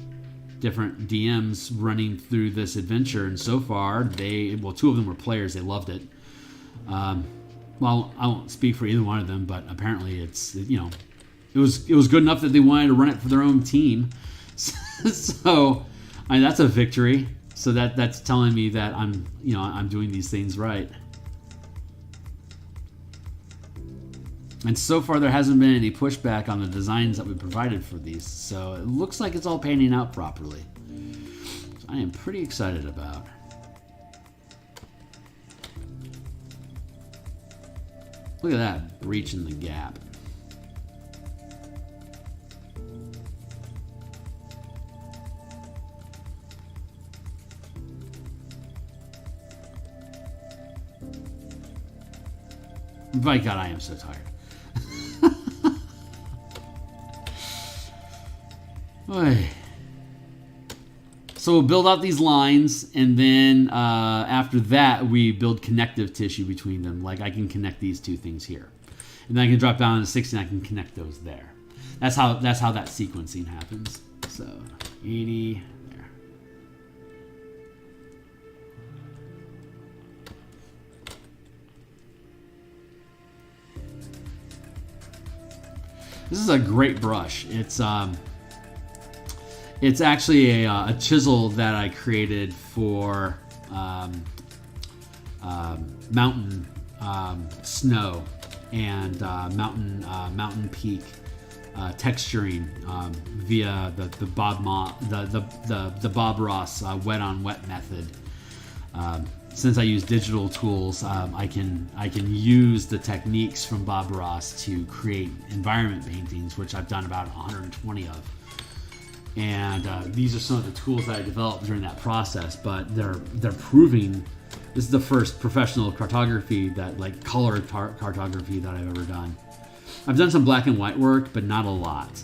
different DMs running through this adventure, and so far 2 of them were players. They loved it. Well, I won't speak for either one of them, but apparently it was good enough that they wanted to run it for their own team. So I mean, that's a victory. So that's telling me that I'm doing these things right. And so far there hasn't been any pushback on the designs that we provided for these. So it looks like it's all panning out properly. So I am pretty excited about. Look at that, breaching the gap. My God, I am so tired. So we'll build out these lines, and then after that, we build connective tissue between them. Like I can connect these 2 things here, and then I can drop down to 60, and I can connect those there. That's how that sequencing happens. So 80 there. This is a great brush. It's actually a chisel that I created for mountain snow and mountain peak texturing via the Bob Ross wet on wet method. Since I use digital tools, I can use the techniques from Bob Ross to create environment paintings, which I've done about 120 of. And these are some of the tools that I developed during that process. But they're proving this is the first professional cartography color cartography that I've ever done. I've done some black and white work, but not a lot.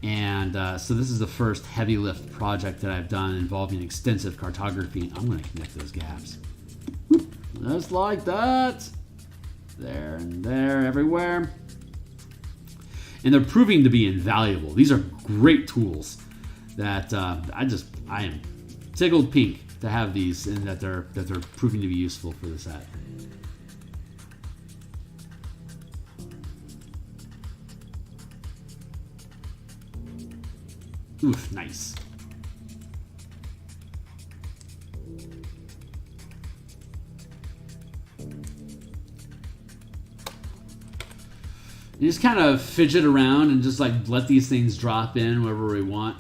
And so this is the first heavy lift project that I've done involving extensive cartography. I'm going to connect those gaps. Just like that. there and there, everywhere. And they're proving to be invaluable. These are great tools that I am tickled pink to have these, and that they're proving to be useful for the set. Oof, nice. You just kind of fidget around and just like let these things drop in wherever we want.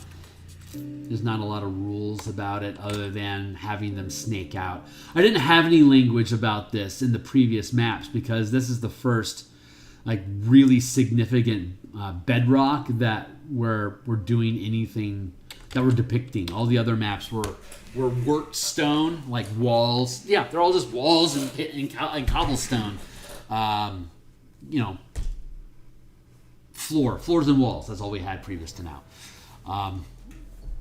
There's not a lot of rules about it other than having them snake out. I didn't have any language about this in the previous maps because this is the first like really significant Bedrock that we're doing anything that we're depicting. All the other maps were worked stone, like walls. Yeah, they're all just walls and cobblestone. You know, floors and walls. That's all we had previous to now.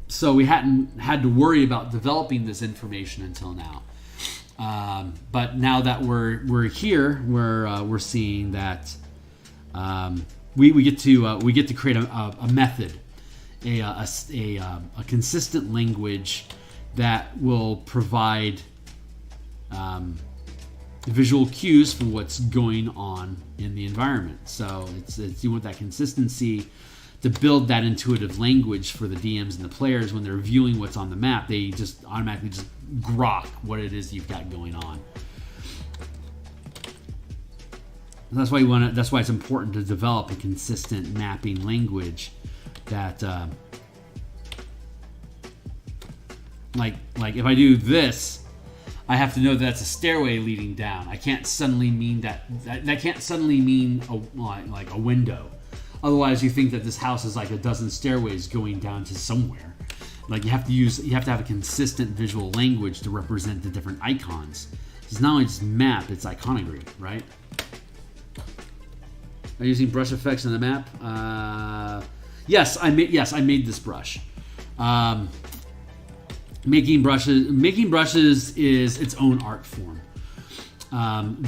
So we hadn't had to worry about developing this information until now. But now that we're here, we're seeing that we get to create a method, a consistent language that will provide visual cues for what's going on in the environment. So it's you want that consistency to build that intuitive language for the DMs and the players when they're viewing what's on the map. They just automatically just grok what it is you've got going on. And that's why that's why it's important to develop a consistent mapping language that like if I do this, I have to know that that's a stairway leading down. I can't suddenly mean that can't suddenly mean like a window. Otherwise, you think that this house is like a dozen stairways going down to somewhere. Like you have to have a consistent visual language to represent the different icons. It's not only just map; it's iconography, right? Are you using brush effects on the map? Yes, I made this brush. Making brushes is its own art form.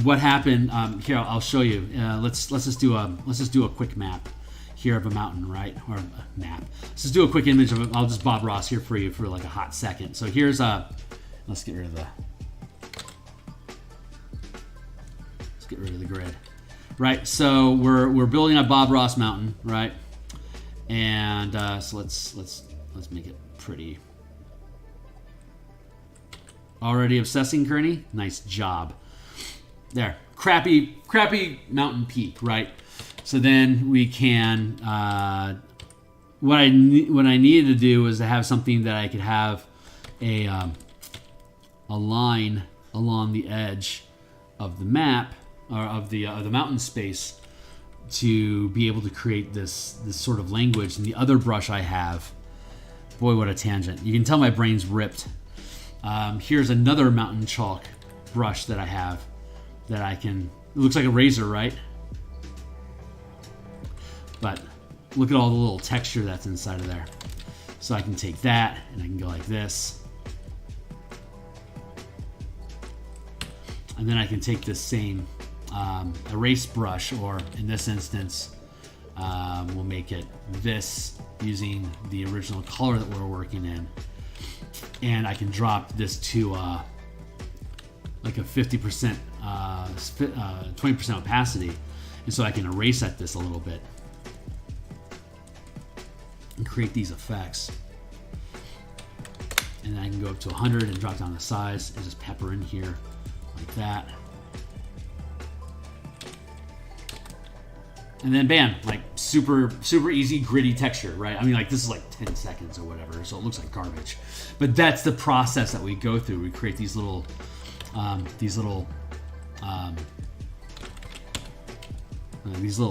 What happened here? I'll show you. Let's just do a quick map here of a mountain, right? Or a map. Let's just do a quick image of it. I'll just Bob Ross here for you for like a hot second. So here's let's get rid of the grid. Right. So we're building a Bob Ross mountain, right? And so let's make it pretty. Already obsessing, Kearney? Nice job. There. Crappy mountain peak, right? So then we can what I needed to do was to have something that I could have a line along the edge of the map or of the mountain space to be able to create this sort of language. And the other brush I have, boy, what a tangent. You can tell my brain's ripped. Here's another mountain chalk brush that I have that I can, it looks like a razor, right? But look at all the little texture that's inside of there. So I can take that and I can go like this. And then I can take this same erase brush, or in this instance, we'll make it this using the original color that we're working in. And I can drop this to like a 50%, 20% opacity. And so I can erase at this a little bit and create these effects. And then I can go up to 100 and drop down the size and just pepper in here like that. And then bam, like super easy gritty texture, right? I mean, like this is like 10 seconds or whatever, so it looks like garbage. But that's the process that we go through. We create these little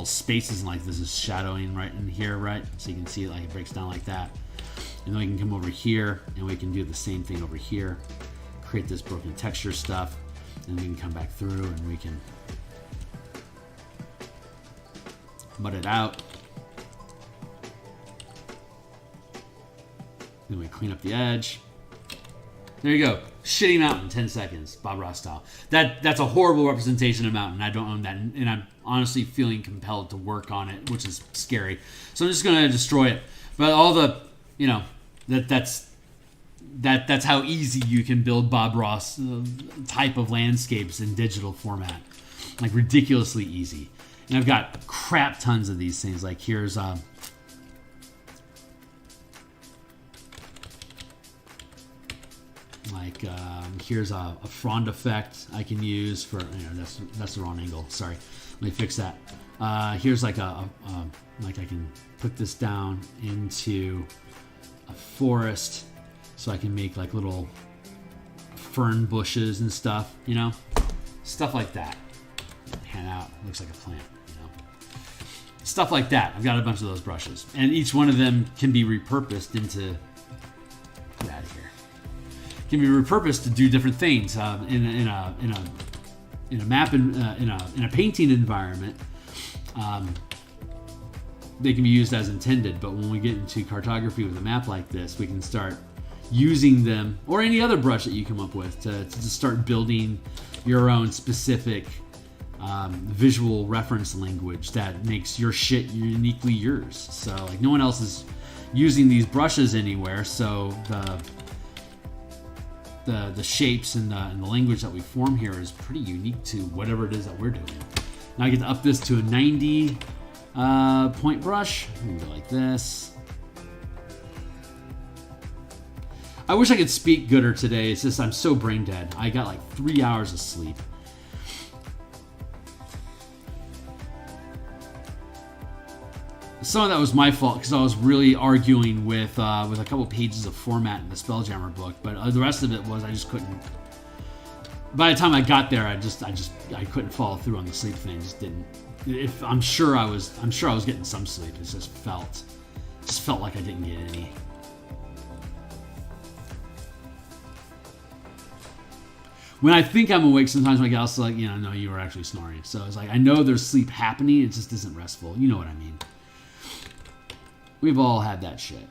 spaces, and like this is shadowing right in here, right? So you can see it, like it breaks down like that. And then we can come over here and we can do the same thing over here. Create this broken texture stuff, and we can come back through and we can mud it out. Then we clean up the edge. There you go. Shitty mountain, 10 seconds, Bob Ross style. That's a horrible representation of mountain. I don't own that, and I'm honestly feeling compelled to work on it, which is scary. So I'm just gonna destroy it. But all the, you know, that's how easy you can build Bob Ross type of landscapes in digital format, like ridiculously easy. And I've got crap tons of these things. Like here's here's a frond effect I can use for, you know, that's the wrong angle. Sorry, let me fix that. Here's like like I can put this down into a forest, so I can make like little fern bushes and stuff, you know, stuff like that. Hand out, looks like a plant, you know, stuff like that. I've got a bunch of those brushes, and each one of them can be repurposed into. Get out of here. Can be repurposed to do different things in a map in a painting environment. They can be used as intended, but when we get into cartography with a map like this, we can start using them, or any other brush that you come up with, to start building your own specific visual reference language that makes your shit uniquely yours. So like no one else is using these brushes anywhere, so the shapes and the language that we form here is pretty unique to whatever it is that we're doing. Now I get to up this to a 90 point brush. I'm gonna go like this. I wish I could speak gooder today. It's just I'm so brain dead. I got like 3 hours of sleep. Some of that was my fault because I was really arguing with a couple pages of format in the Spelljammer book, but the rest of it was I just couldn't. By the time I got there, I couldn't follow through on the sleep thing. Just didn't. I'm sure I was getting some sleep. It just felt like I didn't get any. When I think I'm awake, sometimes my gal's like, you know, no, you were actually snoring. So it's like I know there's sleep happening. It just isn't restful. You know what I mean? We've all had that shit.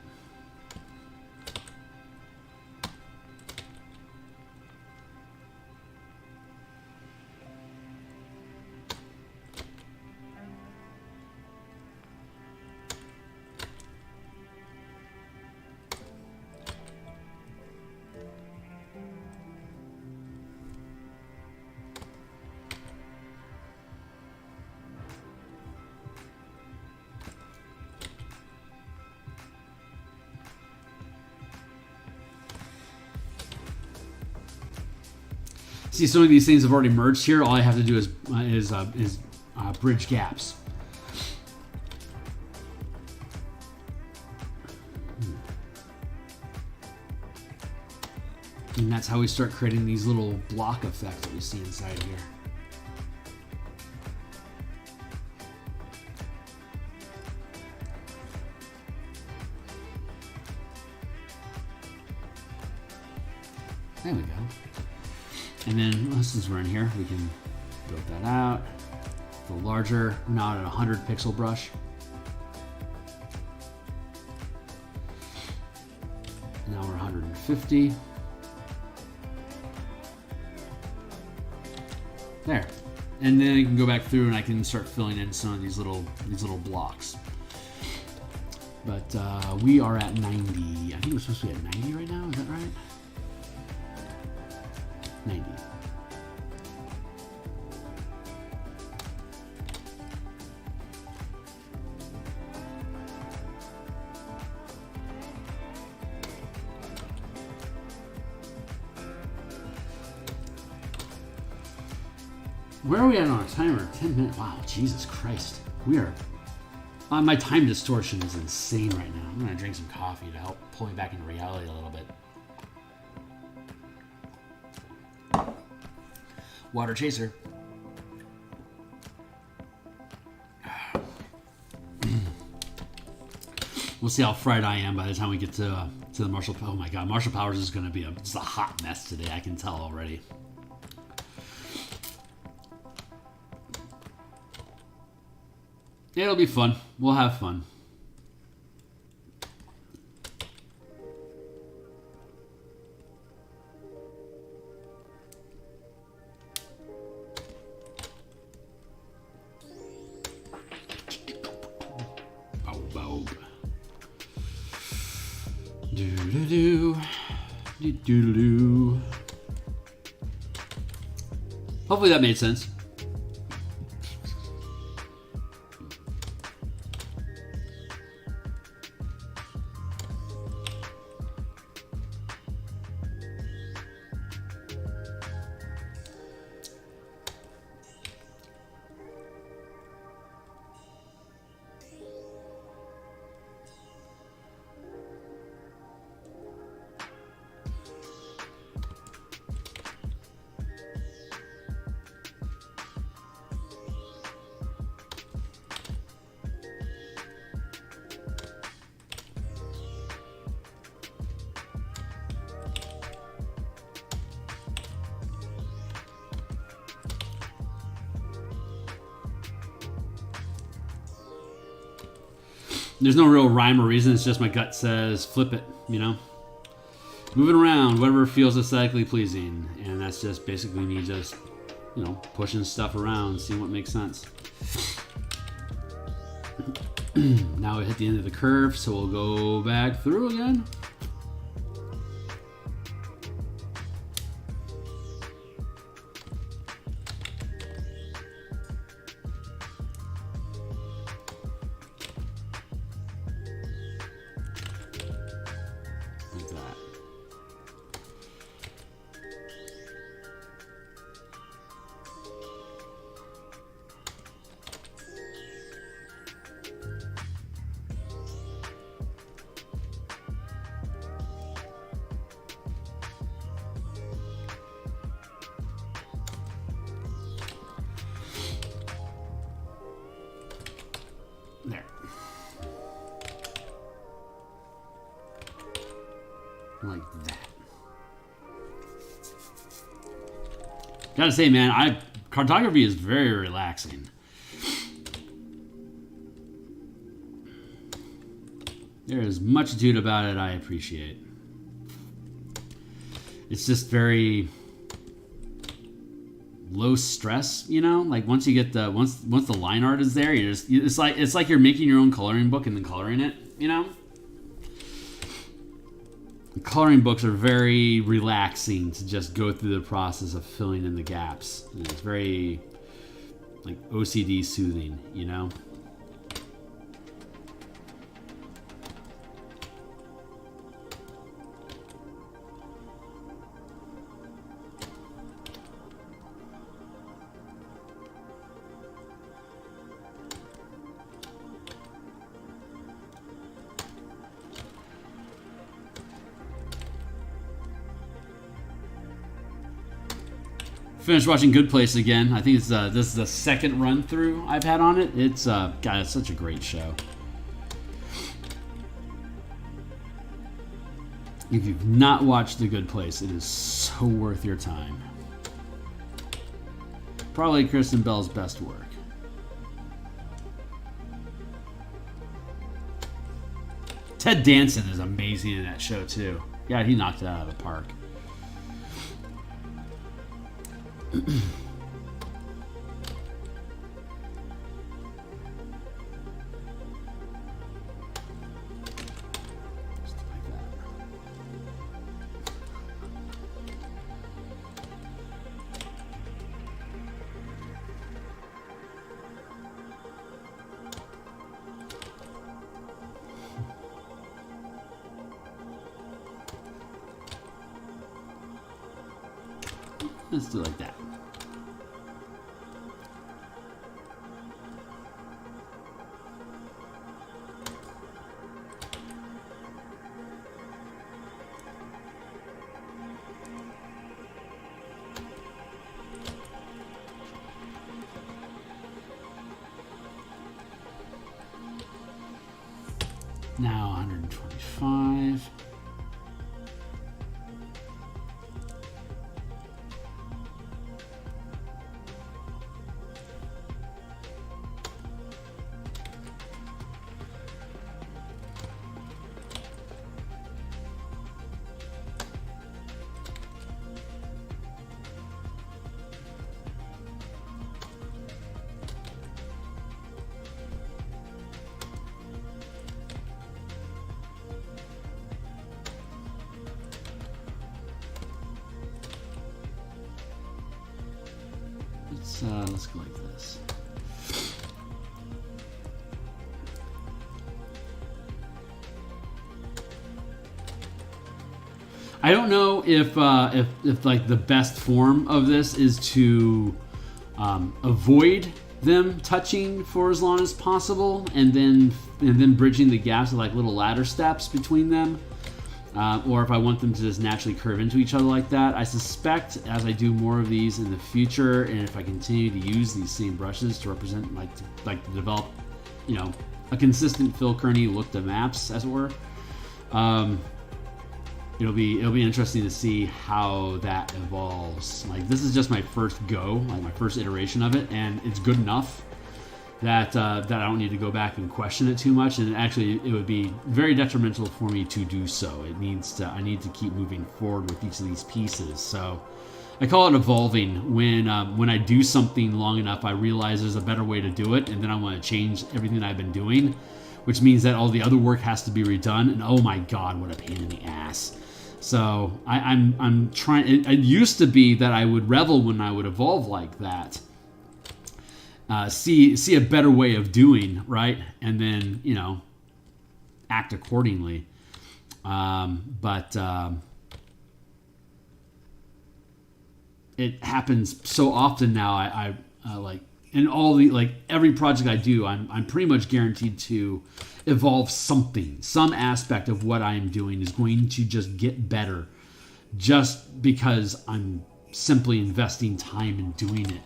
See, some of these things have already merged here. All I have to do is bridge gaps. And that's how we start creating these little block effects that we see inside here. There we go. And then, since we're in here, we can build that out. The larger, we're now at a 100 pixel brush. Now we're 150. There. And then I can go back through and I can start filling in some of these little blocks. But we are at 90. I think we're supposed to be at 90 right now. Is that right? 90. Where are we at on a timer? 10 minutes. Wow, Jesus Christ. We are... my time distortion is insane right now. I'm going to drink some coffee to help pull me back into reality a little bit. Water chaser. We'll see how fried I am by the time we get to the Marshall. Oh my God, Marshall Powers is going to be just a hot mess today. I can tell already. It'll be fun. We'll have fun. Doo-doo-doo. Hopefully that made sense. There's no real rhyme or reason. It's just my gut says flip it, you know? Moving around, whatever feels aesthetically pleasing. And that's just basically me just, you know, pushing stuff around, seeing what makes sense. Now we hit the end of the curve, so we'll go back through again. There. Like that. Gotta say, man, cartography is very relaxing. There is much to it about it I appreciate. It's just very low stress, you know. Like once you get the once the line art is there, you just it's like you're making your own coloring book and then coloring it, you know. Coloring books are very relaxing to just go through the process of filling in the gaps. And it's very like OCD soothing, you know. Finished watching Good Place again. I think it's this is the second run through I've had on it. It's God, it's such a great show. If you've not watched The Good Place, it is so worth your time. Probably Kristen Bell's best work. Ted Danson is amazing in that show too. Yeah, he knocked it out of the park. Let's do it like that. Now 125. let's go like this. I don't know if like the best form of this is to avoid them touching for as long as possible, and then bridging the gaps with like little ladder steps between them, or if I want them to just naturally curve into each other like that. I suspect as I do more of these in the future, and if I continue to use these same brushes to represent like to develop, you know, a consistent Phil Kearney look to maps, as it were. It'll be interesting to see how that evolves. Like, this is just my first go, like my first iteration of it, and it's good enough that I don't need to go back and question it too much. And actually, it would be very detrimental for me to do so. I need to keep moving forward with each of these pieces. So I call it evolving. When I do something long enough, I realize there's a better way to do it, and then I want to change everything I've been doing, which means that all the other work has to be redone. And oh my God, what a pain in the ass. So I'm trying. It used to be that I would revel when I would evolve like that, see a better way of doing, right, and then, you know, act accordingly. But it happens so often now. I like in all the, like, every project I do, I'm pretty much guaranteed to evolve something. Some aspect of what I am doing is going to just get better, just because I'm simply investing time in doing it.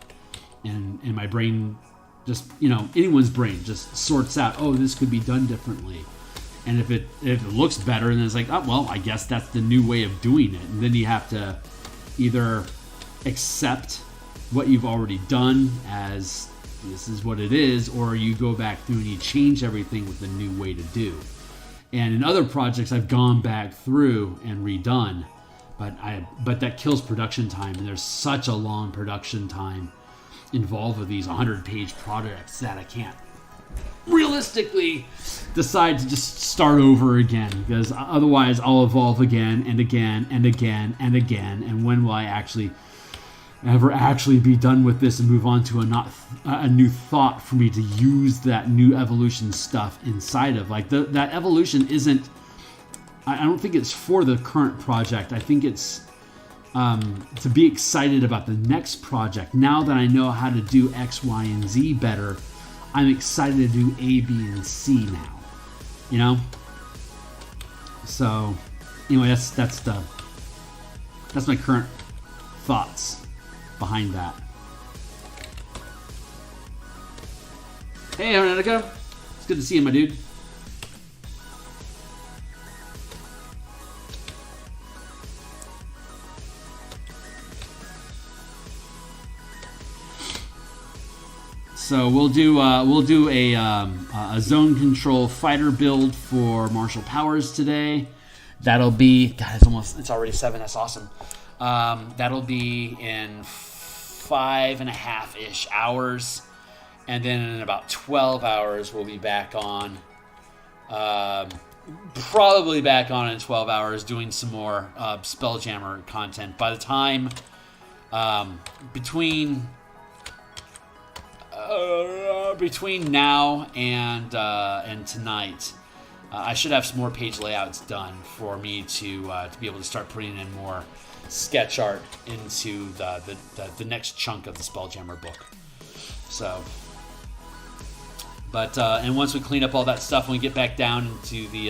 And my brain just, you know, anyone's brain just sorts out, oh, this could be done differently. And if it looks better, then it's like, oh, well, I guess that's the new way of doing it. And then you have to either accept what you've already done as this is what it is, or you go back through and you change everything with a new way to do. And in other projects, I've gone back through and redone, but that kills production time, and there's such a long production time involved with these 100-page projects that I can't realistically decide to just start over again, because otherwise I'll evolve again and again and again and again. And when will I ever actually be done with this and move on to a new thought for me to use that new evolution stuff inside of? Like, that evolution isn't, I don't think it's for the current project. I think it's to be excited about the next project. Now that I know how to do X, Y, and Z better, I'm excited to do A, B, and C now, you know? So anyway, that's my current thoughts behind that. Hey, Ravnica. It's good to see you, my dude. So we'll do a zone control fighter build for martial powers today. That'll be, God, it's already 7. That's awesome. That'll be in 5.5-ish hours, and then in about 12 hours we'll be back on. Probably back on in 12 hours doing some more Spelljammer content. By the time between now and tonight, I should have some more page layouts done for me to be able to start putting in more sketch art into the next chunk of the Spelljammer book. So, but and once we clean up all that stuff, when we get back down into the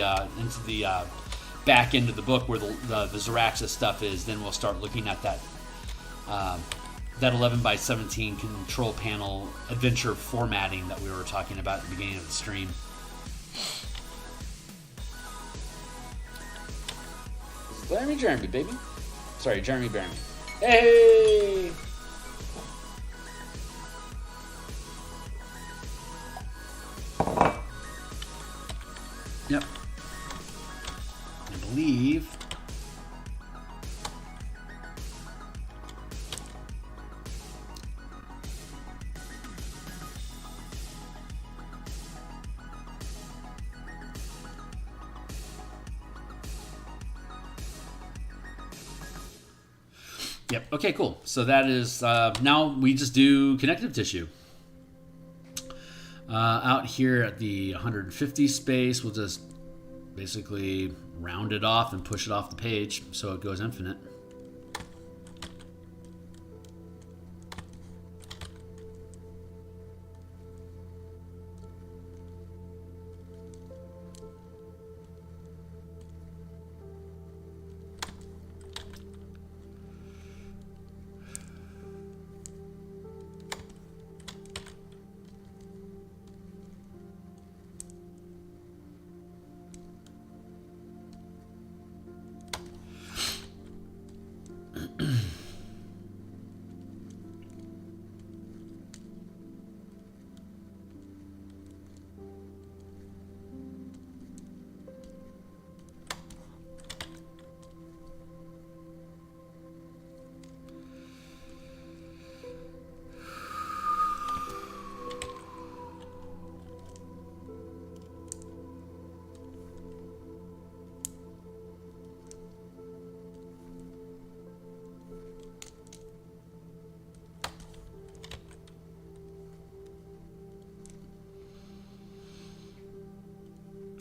back end of the book where the Zaraxa stuff is, then we'll start looking at that 11x17 control panel adventure formatting that we were talking about at the beginning of the stream. Jeremy, baby. Sorry, Jeremy Bearman. Hey! Yep. I believe. Yep. Okay, cool. So that is, now we just do connective tissue. Out here at the 150 space, we'll just basically round it off and push it off the page so it goes infinite.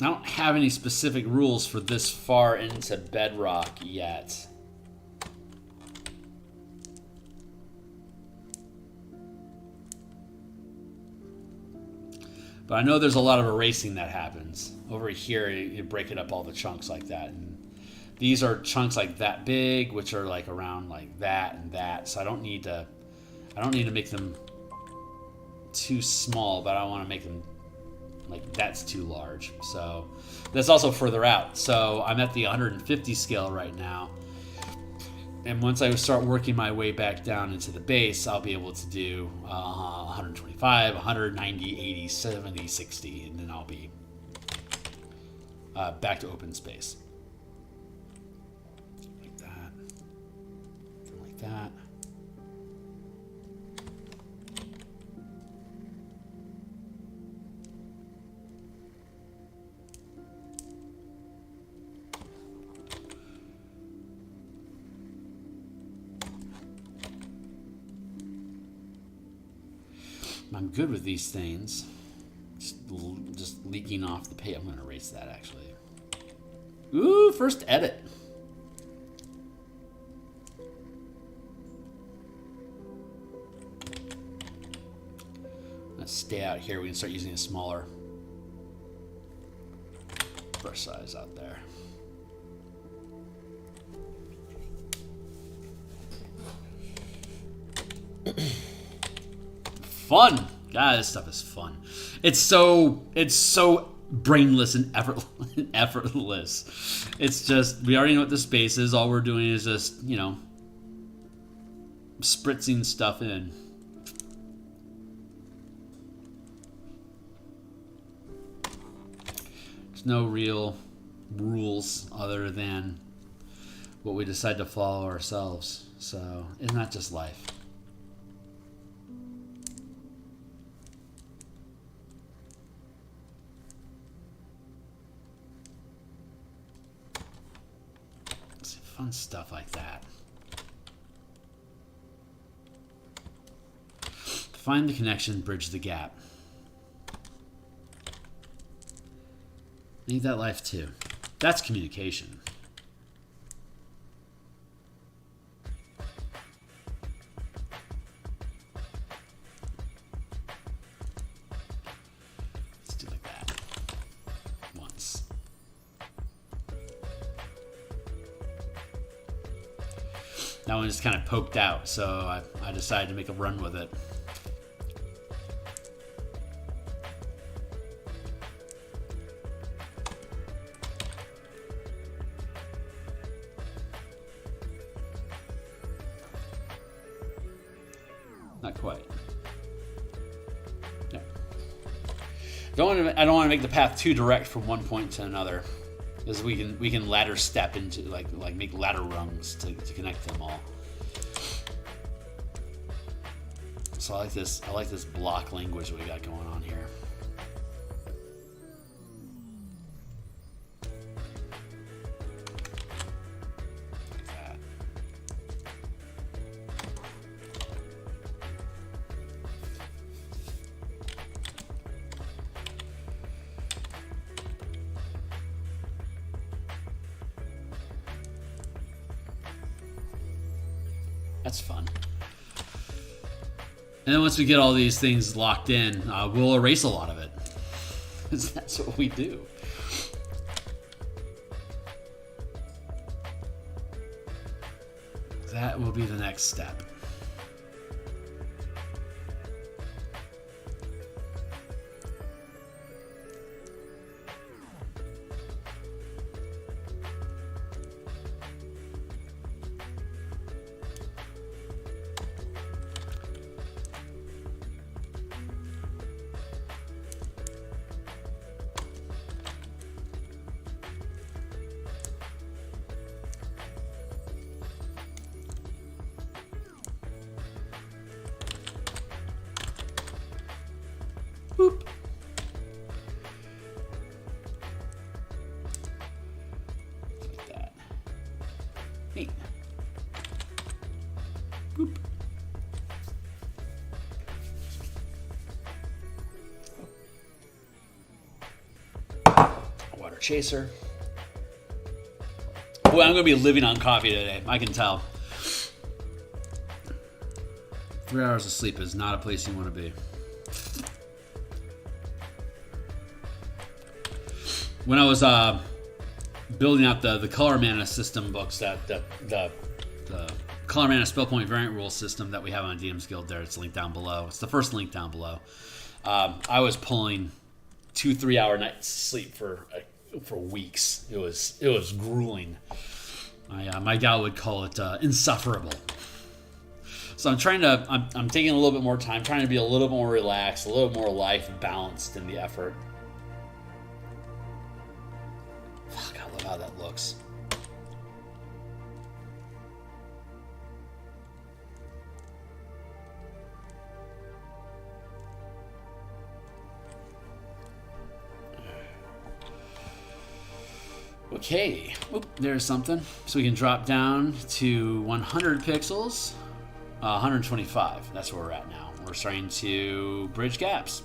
I don't have any specific rules for this far into Bedrock yet. But I know there's a lot of erasing that happens. Over here, you break it up all the chunks like that. And these are chunks like that big, which are like around like that and that. So I don't need to make them too small, but I don't want to make them like that's too large. So that's also further out. So I'm at the 150 scale right now. And once I start working my way back down into the base, I'll be able to do 125, 190, 80, 70, 60, and then I'll be back to open space. Like that. Something like that. I'm good with these things. Just leaking off the page. I'm going to erase that, actually. Ooh, first edit. Let's stay out here. We can start using a smaller brush size out there. Fun. God, this stuff is fun. It's so brainless and effortless. It's just, we already know what the space is. All we're doing is just, you know, spritzing stuff in. There's no real rules other than what we decide to follow ourselves. So, isn't that just life? Fun stuff like that. Find the connection, bridge the gap. Need that life too. That's communication. Let's do like that. Once. That one just kind of poked out, so I decided to make a run with it. Not quite. No. I don't want to make the path too direct from one point to another. Because we can ladder step into like make ladder rungs to connect them all. So I like this block language we got going on here. Like that. That's fun. And then once we get all these things locked in, we'll erase a lot of it. That's what we do. That will be the next step. Boop. Like that. Neat. Boop. Water chaser. Boy, I'm going to be living on coffee today. I can tell. 3 hours of sleep is not a place you want to be. When I was building out the color mana system books, that the color mana spell point variant rule system that we have on DMsGuild, there, it's linked down below. It's the first link down below. I was pulling 2-3 hour nights sleep for weeks. It was grueling. My gal would call it insufferable. So I'm taking a little bit more time, trying to be a little more relaxed, a little more life balanced in the effort. Fuck, I love how that looks. Okay, oop, there's something. So we can drop down to 100 pixels, 125. That's where we're at now. We're starting to bridge gaps.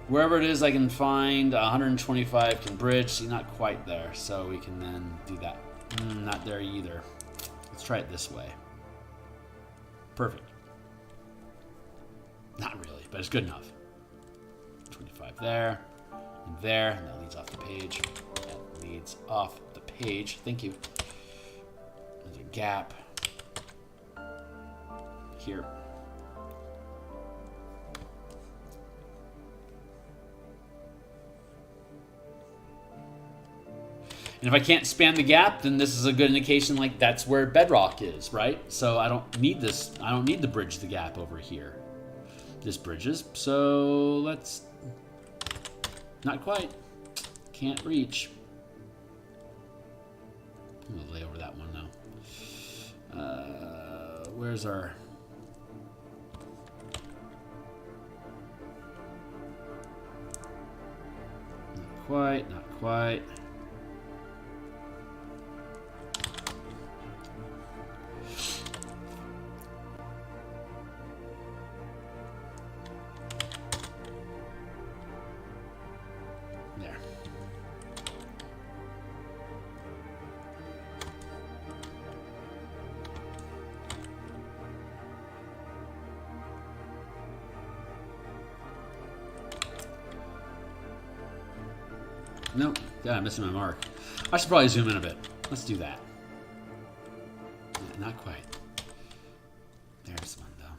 Wherever it is I can find 125 can bridge. See, not quite there, so we can then do that. Not there either. Let's try it this way. Perfect. Not really, but it's good enough. 25 there, and there, and that leads off the page. That leads off the page. Thank you. There's a gap here. And if I can't span the gap, then this is a good indication like that's where Bedrock is, right? So I don't need this. I don't need to bridge the gap over here. This bridges, so let's... Not quite. Can't reach. I'm gonna lay over that one now. Where's our... Not quite, not quite. Nope. God, I'm missing my mark. I should probably zoom in a bit. Let's do that. Not quite. There's one, though.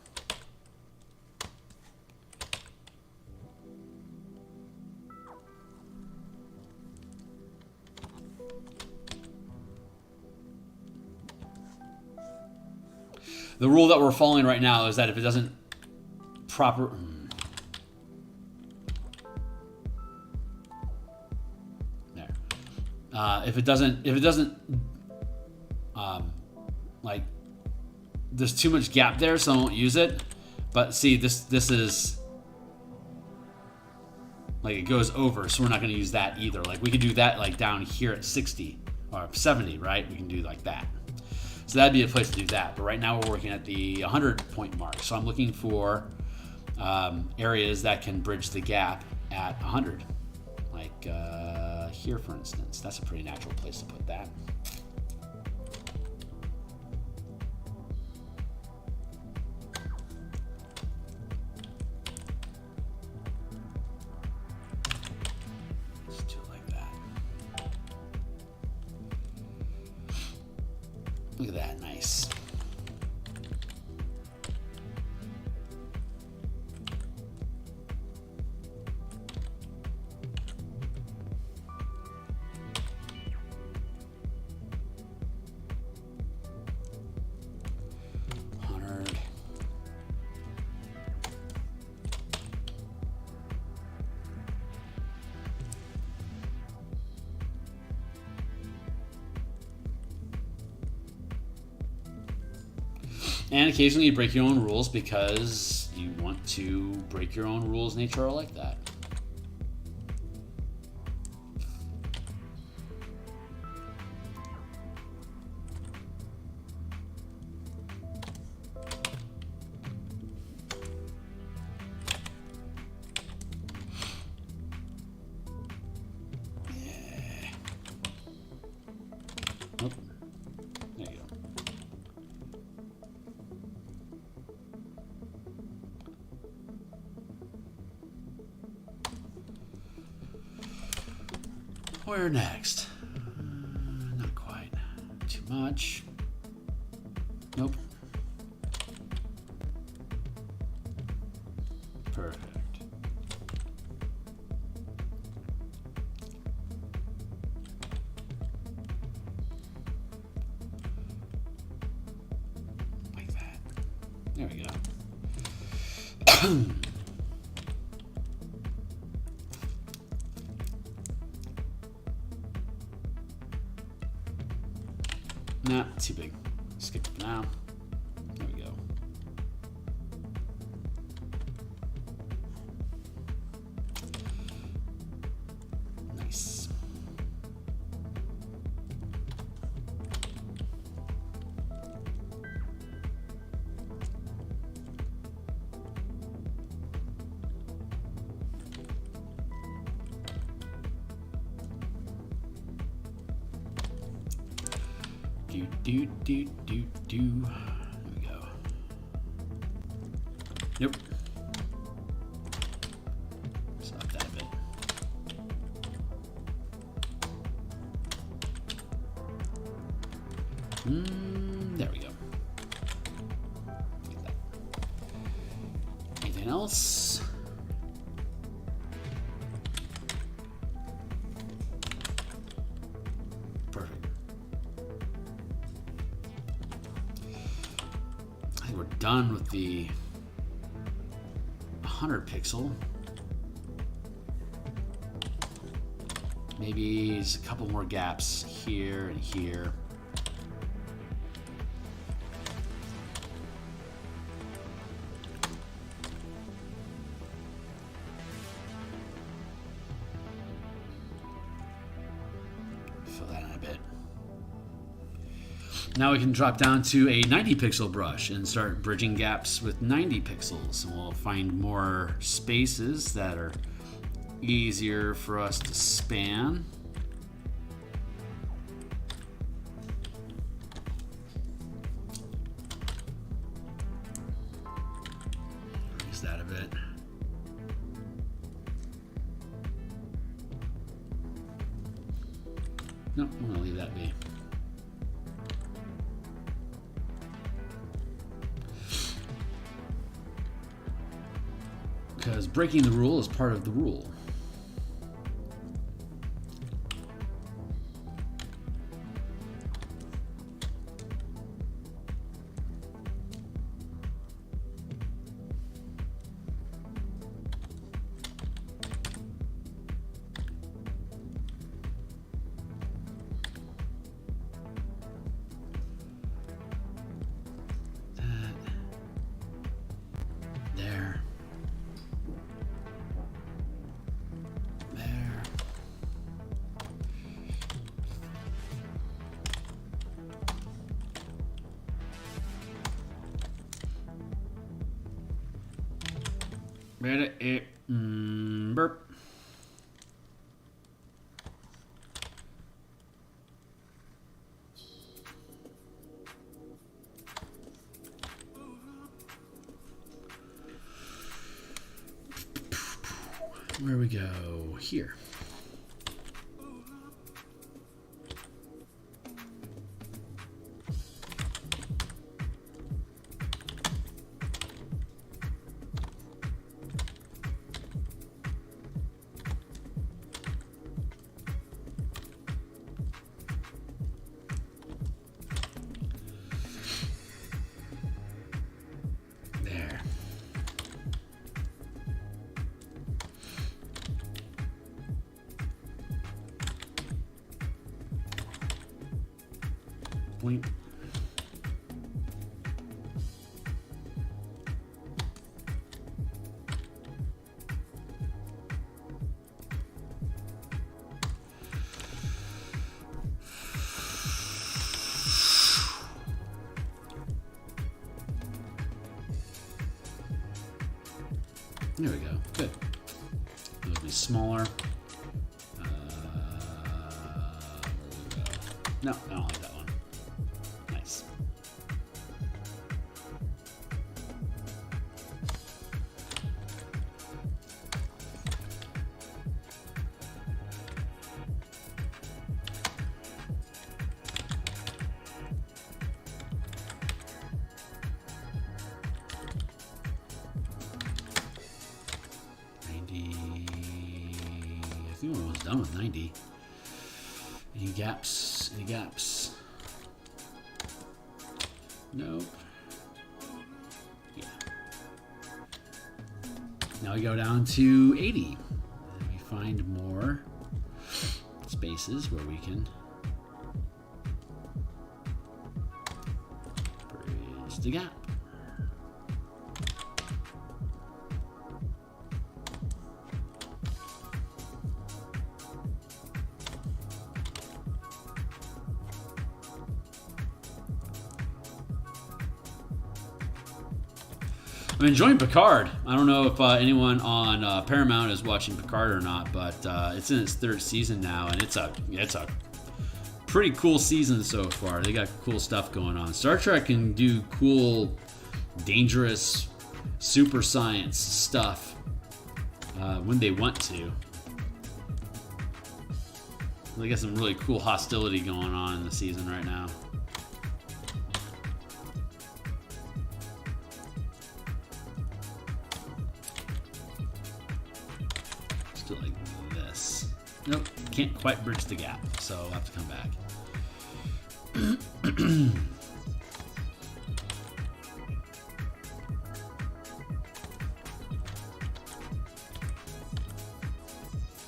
The rule that we're following right now is that if it doesn't proper... If it doesn't, like, there's too much gap there, so I won't use it. But see, this is, like, it goes over, so we're not going to use that either. Like, we could do that, like, down here at 60 or 70, right? We can do like that. So that'd be a place to do that. But right now we're working at the 100 point mark. So I'm looking for areas that can bridge the gap at 100, like here, for instance. That's a pretty natural place to put that. Let's do it like that. Look at that, nice. And occasionally you break your own rules because you want to break your own rules. Nature are like that. Yeah. Nope. There you go. Where next? Not quite. Too much. Nope. Perfect. Like that. There we go. Not too big. Skip it for now. There we go. Nice. Do. There we go. Nope. Stop that a bit. There we go. Like that. Anything else? Perfect. We're done with the 100 pixel. Maybe just a couple more gaps here and here. Fill that in a bit. Now we can drop down to a 90 pixel brush and start bridging gaps with 90 pixels. And we'll find more spaces that are easier for us to span. Raise that a bit. Nope, I'm gonna leave that be. Because breaking the rule is part of the rule. Burp. Where we go? Here. Point. There we go. Good. It'll be smaller. Where we go? No, I don't like that one. Nice. I think we're almost done with 90. Any gaps? Any gaps? Nope. Yeah. Now we go down to 80. And we find more spaces where we can bridge the gap. I'm enjoying Picard. I don't know if anyone on Paramount is watching Picard or not, but it's in its 3rd season now, and it's a pretty cool season so far. They got cool stuff going on. Star Trek can do cool, dangerous, super science stuff when they want to. They got some really cool hostility going on in the season right now. Like this. Nope, can't quite bridge the gap, so I'll have to come back.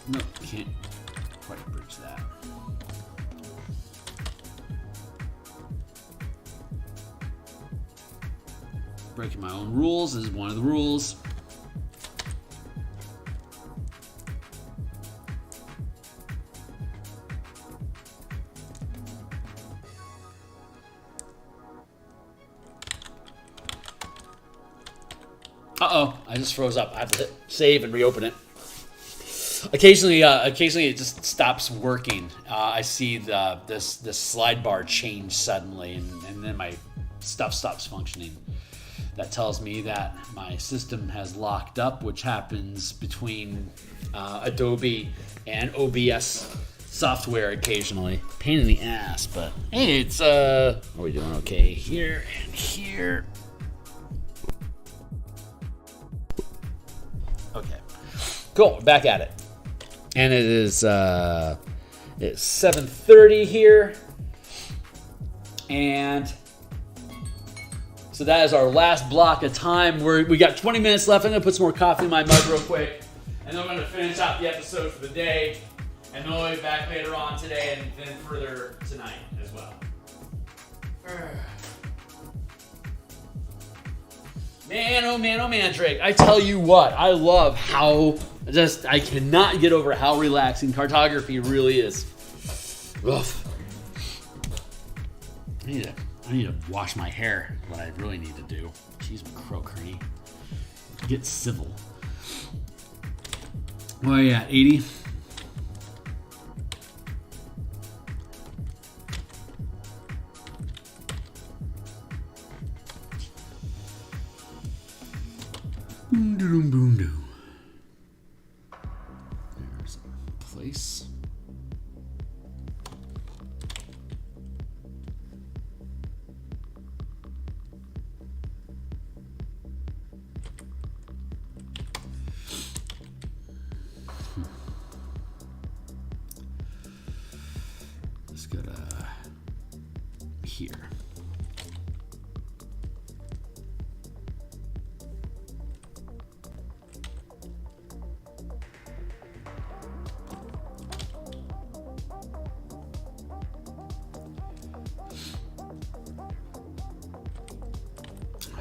Nope, can't quite bridge that. Breaking my own rules is one of the rules. Uh-oh, I just froze up. I have to hit save and reopen it. Occasionally it just stops working. I see this slide bar change suddenly, and then my stuff stops functioning. That tells me that my system has locked up, which happens between Adobe and OBS software occasionally. Pain in the ass, but hey, it's are we doing okay here and here? Okay, cool. We're back at it, and it is it's 7:30 here, and so that is our last block of time. We got 20 minutes left. I'm gonna put some more coffee in my mug real quick, and then we're gonna finish out the episode for the day, and then we'll be back later on today, and then further tonight as well. Man, oh man, Drake. I tell you what, I love how I cannot get over how relaxing cartography really is. Ugh. I need to wash my hair, what I really need to do. Jeez, croak, Kearney. Get civil. Where are you at, 80?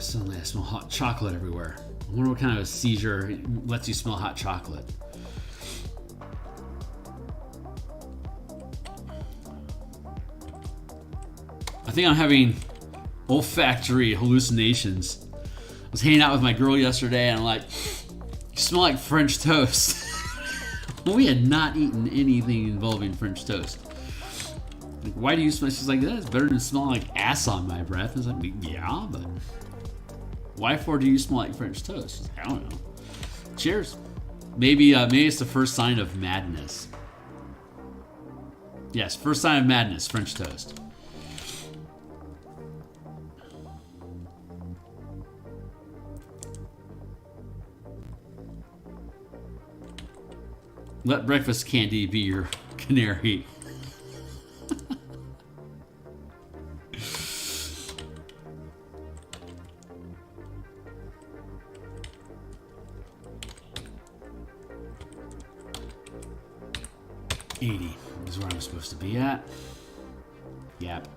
Suddenly I smell hot chocolate everywhere. I wonder what kind of a seizure lets you smell hot chocolate. I think I'm having olfactory hallucinations. I was hanging out with my girl yesterday and I'm like, you smell like French toast. We had not eaten anything involving French toast. Like, why do you smell? She's like, that's better than smelling like ass on my breath. I was like, yeah, but why for do you smell like French toast? She's like, I don't know. Cheers. Maybe it's the first sign of madness. Yes, first sign of madness, French toast. Let breakfast candy be your canary. $80 is where I'm supposed to be at. Yep.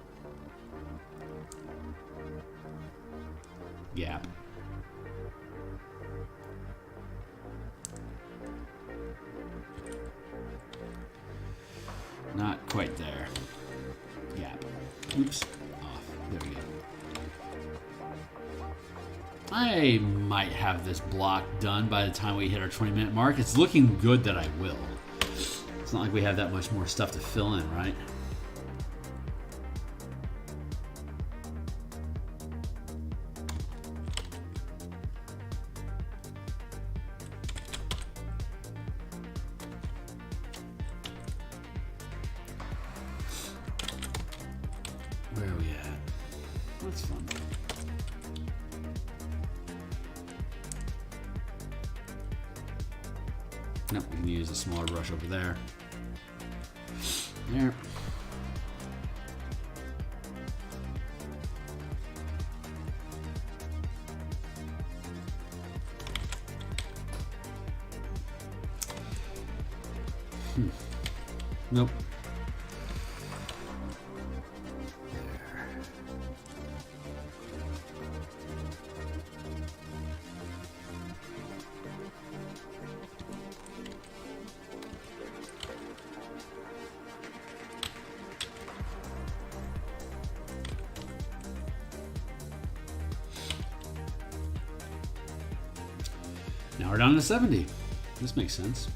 Yep. Not quite there. Gap. Oops. Off. There we go. I might have this block done by the time we hit our 20-minute mark. It's looking good that I will. It's not like we have that much more stuff to fill in, right? Where are we at? That's fun. Nope, we can use a smaller brush over there. There. Nope. Now we're down to 70. This makes sense.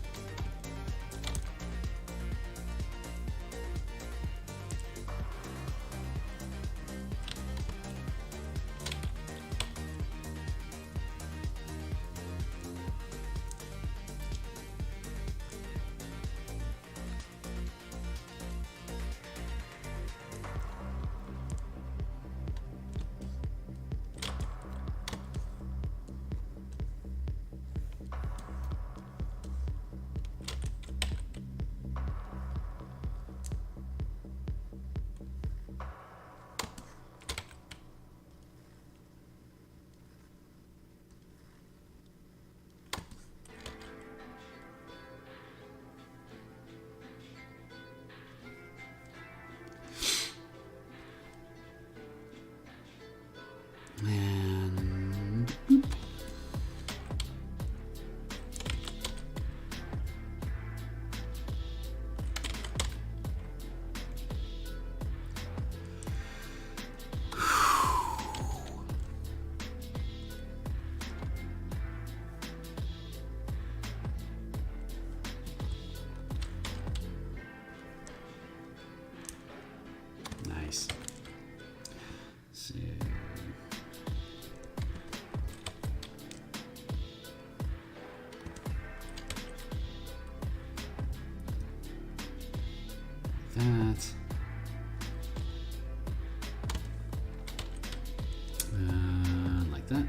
And boop. Nice. So that. Like that.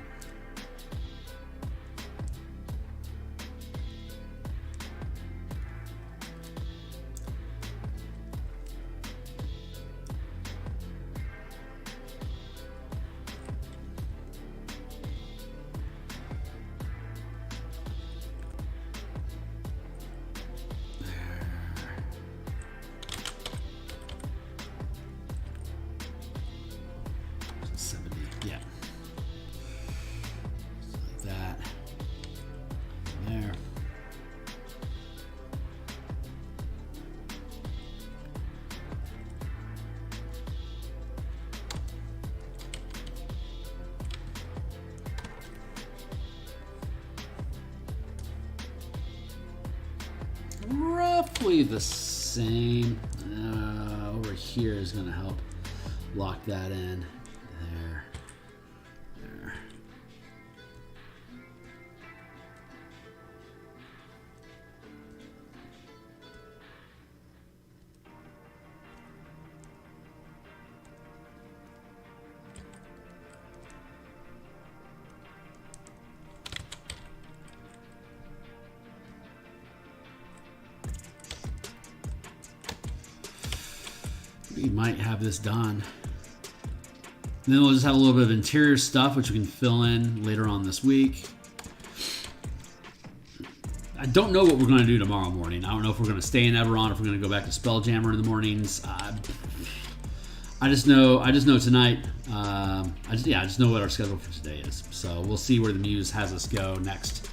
Yeah. roughly the same. Over here is going to help lock that in. There. There. We might have this done. And then we'll just have a little bit of interior stuff, which we can fill in later on this week. I don't know what we're going to do tomorrow morning. I don't know if we're going to stay in Eberron, if we're going to go back to Spelljammer in the mornings. I just know tonight. I just know what our schedule for today is. So we'll see where the Muse has us go next.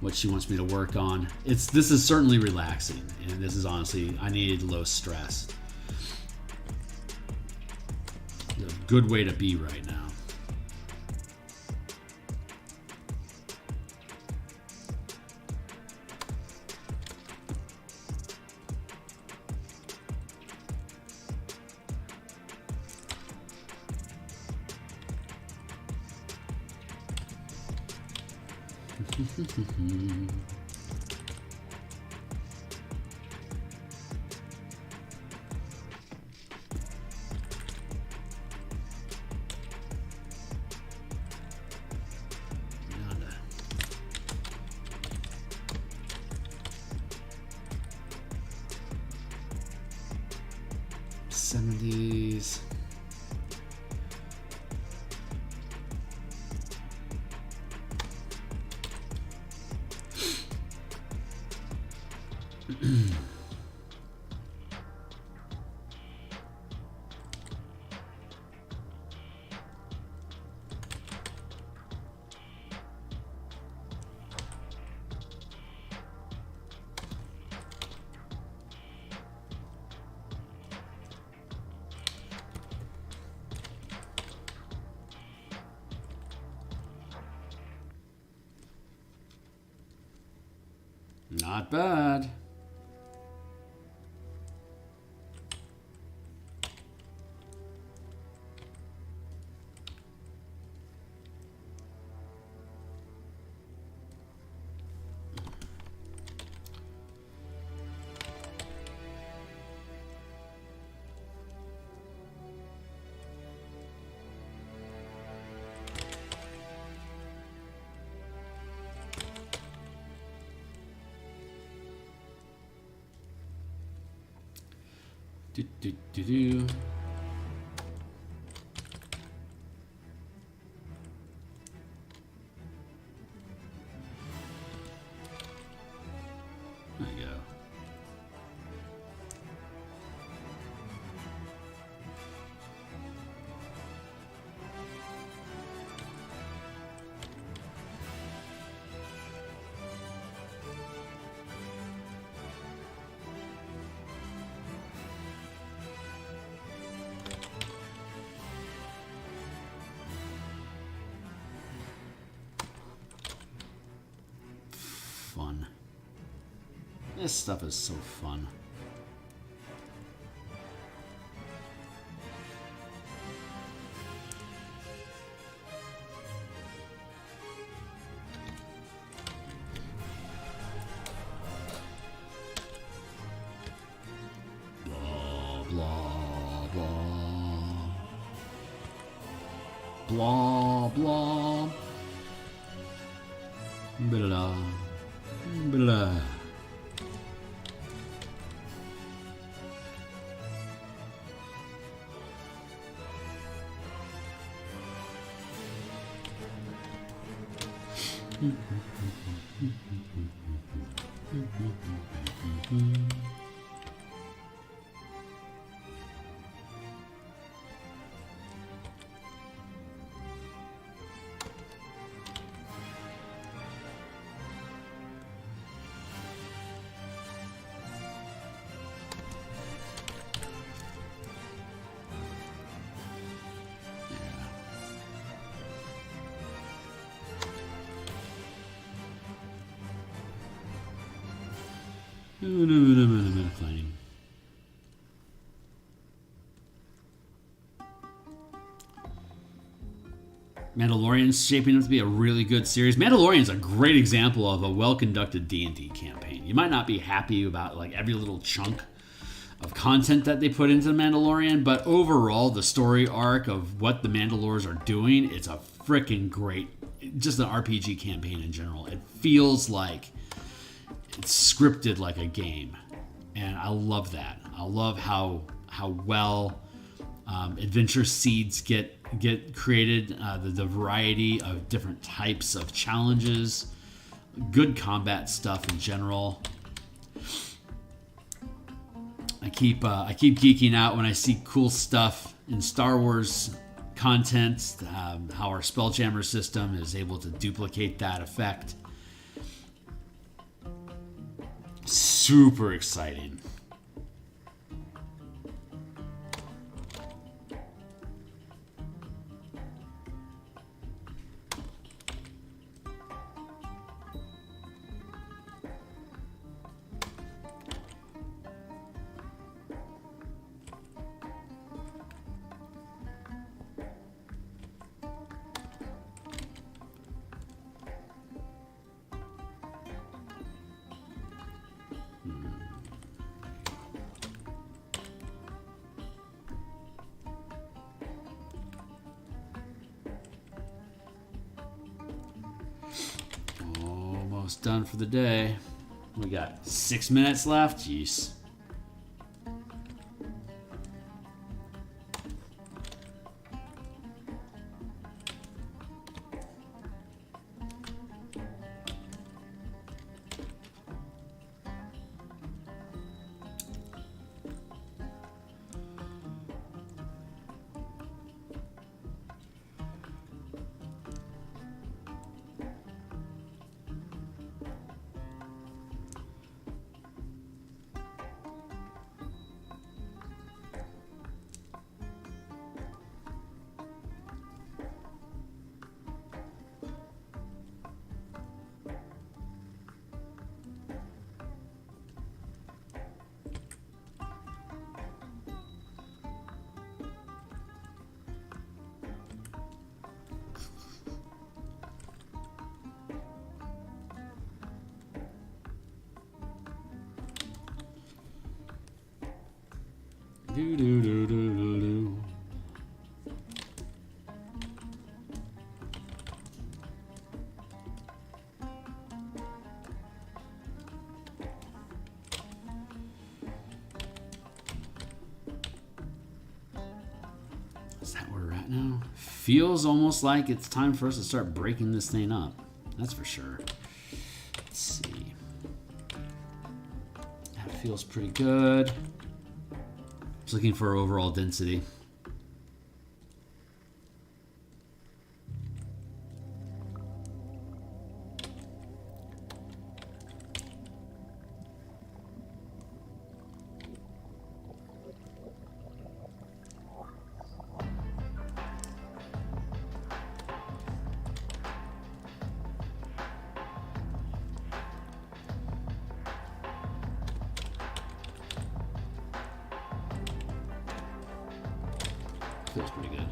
What she wants me to work on. This is certainly relaxing, and this is honestly, I need low stress. It's a good way to be right now. '70s. Not bad. Do. There you go. Fun. This stuff is so fun. Blah, blah, blah. Blah, blah. Blah. Blah. Claim. Mandalorian's shaping up to be a really good series. Mandalorian's a great example of a well-conducted D&D campaign. You might not be happy about like every little chunk of content that they put into the Mandalorian, but overall, the story arc of what the Mandalores are doing, it's a freaking great, just an RPG campaign in general. It feels like it's scripted like a game, and I love that. I love how well adventure seeds get created, the variety of different types of challenges, good combat stuff in general. I keep geeking out when I see cool stuff in Star Wars content, how our Spelljammer system is able to duplicate that effect. Super exciting. Almost done for the day. We got 6 minutes left. Jeez. Do, do, do, do, do, do. Is that where we're at now? Feels almost like it's time for us to start breaking this thing up. That's for sure. Let's see. That feels pretty good. Looking for overall density. Feels pretty good.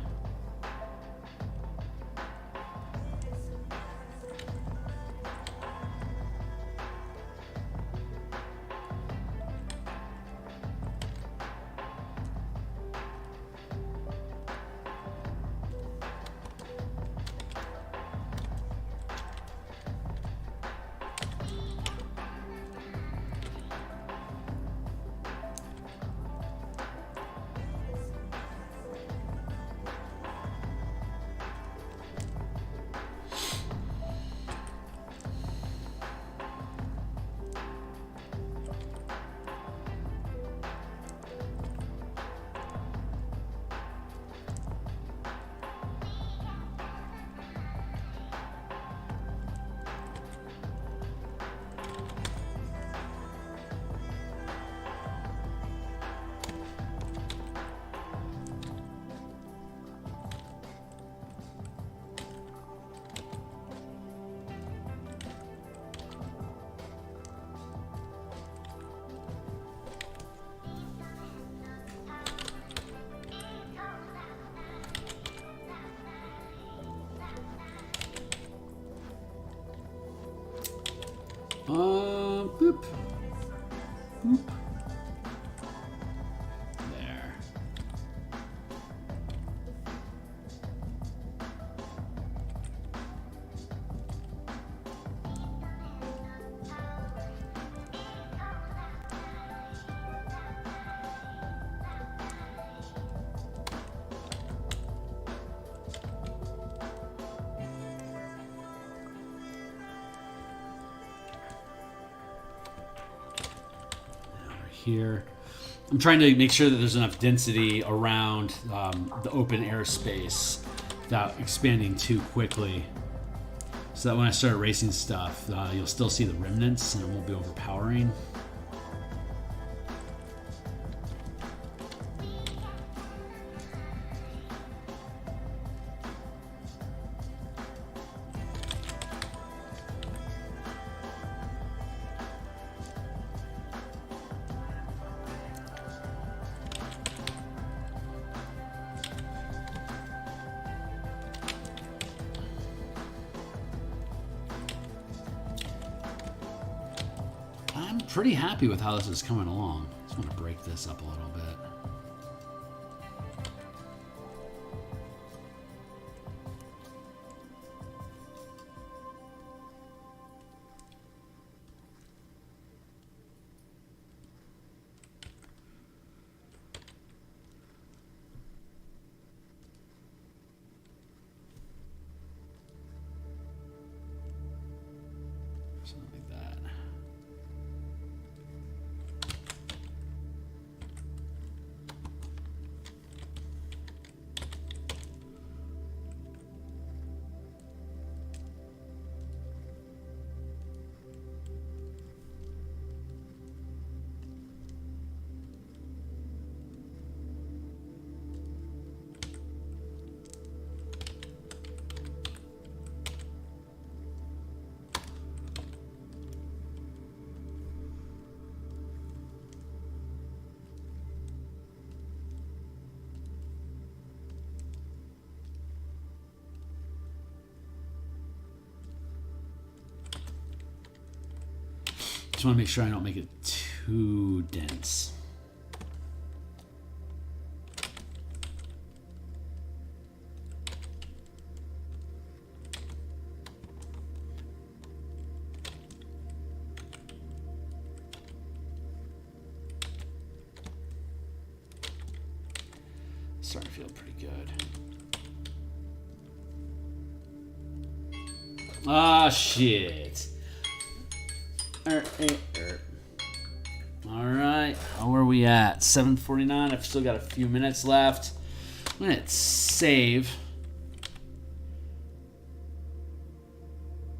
Boop. Boop. There. Here. I'm trying to make sure that there's enough density around the open air space without expanding too quickly, so that when I start erasing stuff, you'll still see the remnants and it won't be overpowering. I'm pretty happy with how this is coming along. Just want to break this up a little bit. Something like that. Just want to make sure I don't make it too dense. Starting to feel pretty good. Ah, shit. All right, how are we at? 7:49. I've still got a few minutes left. I'm gonna hit save.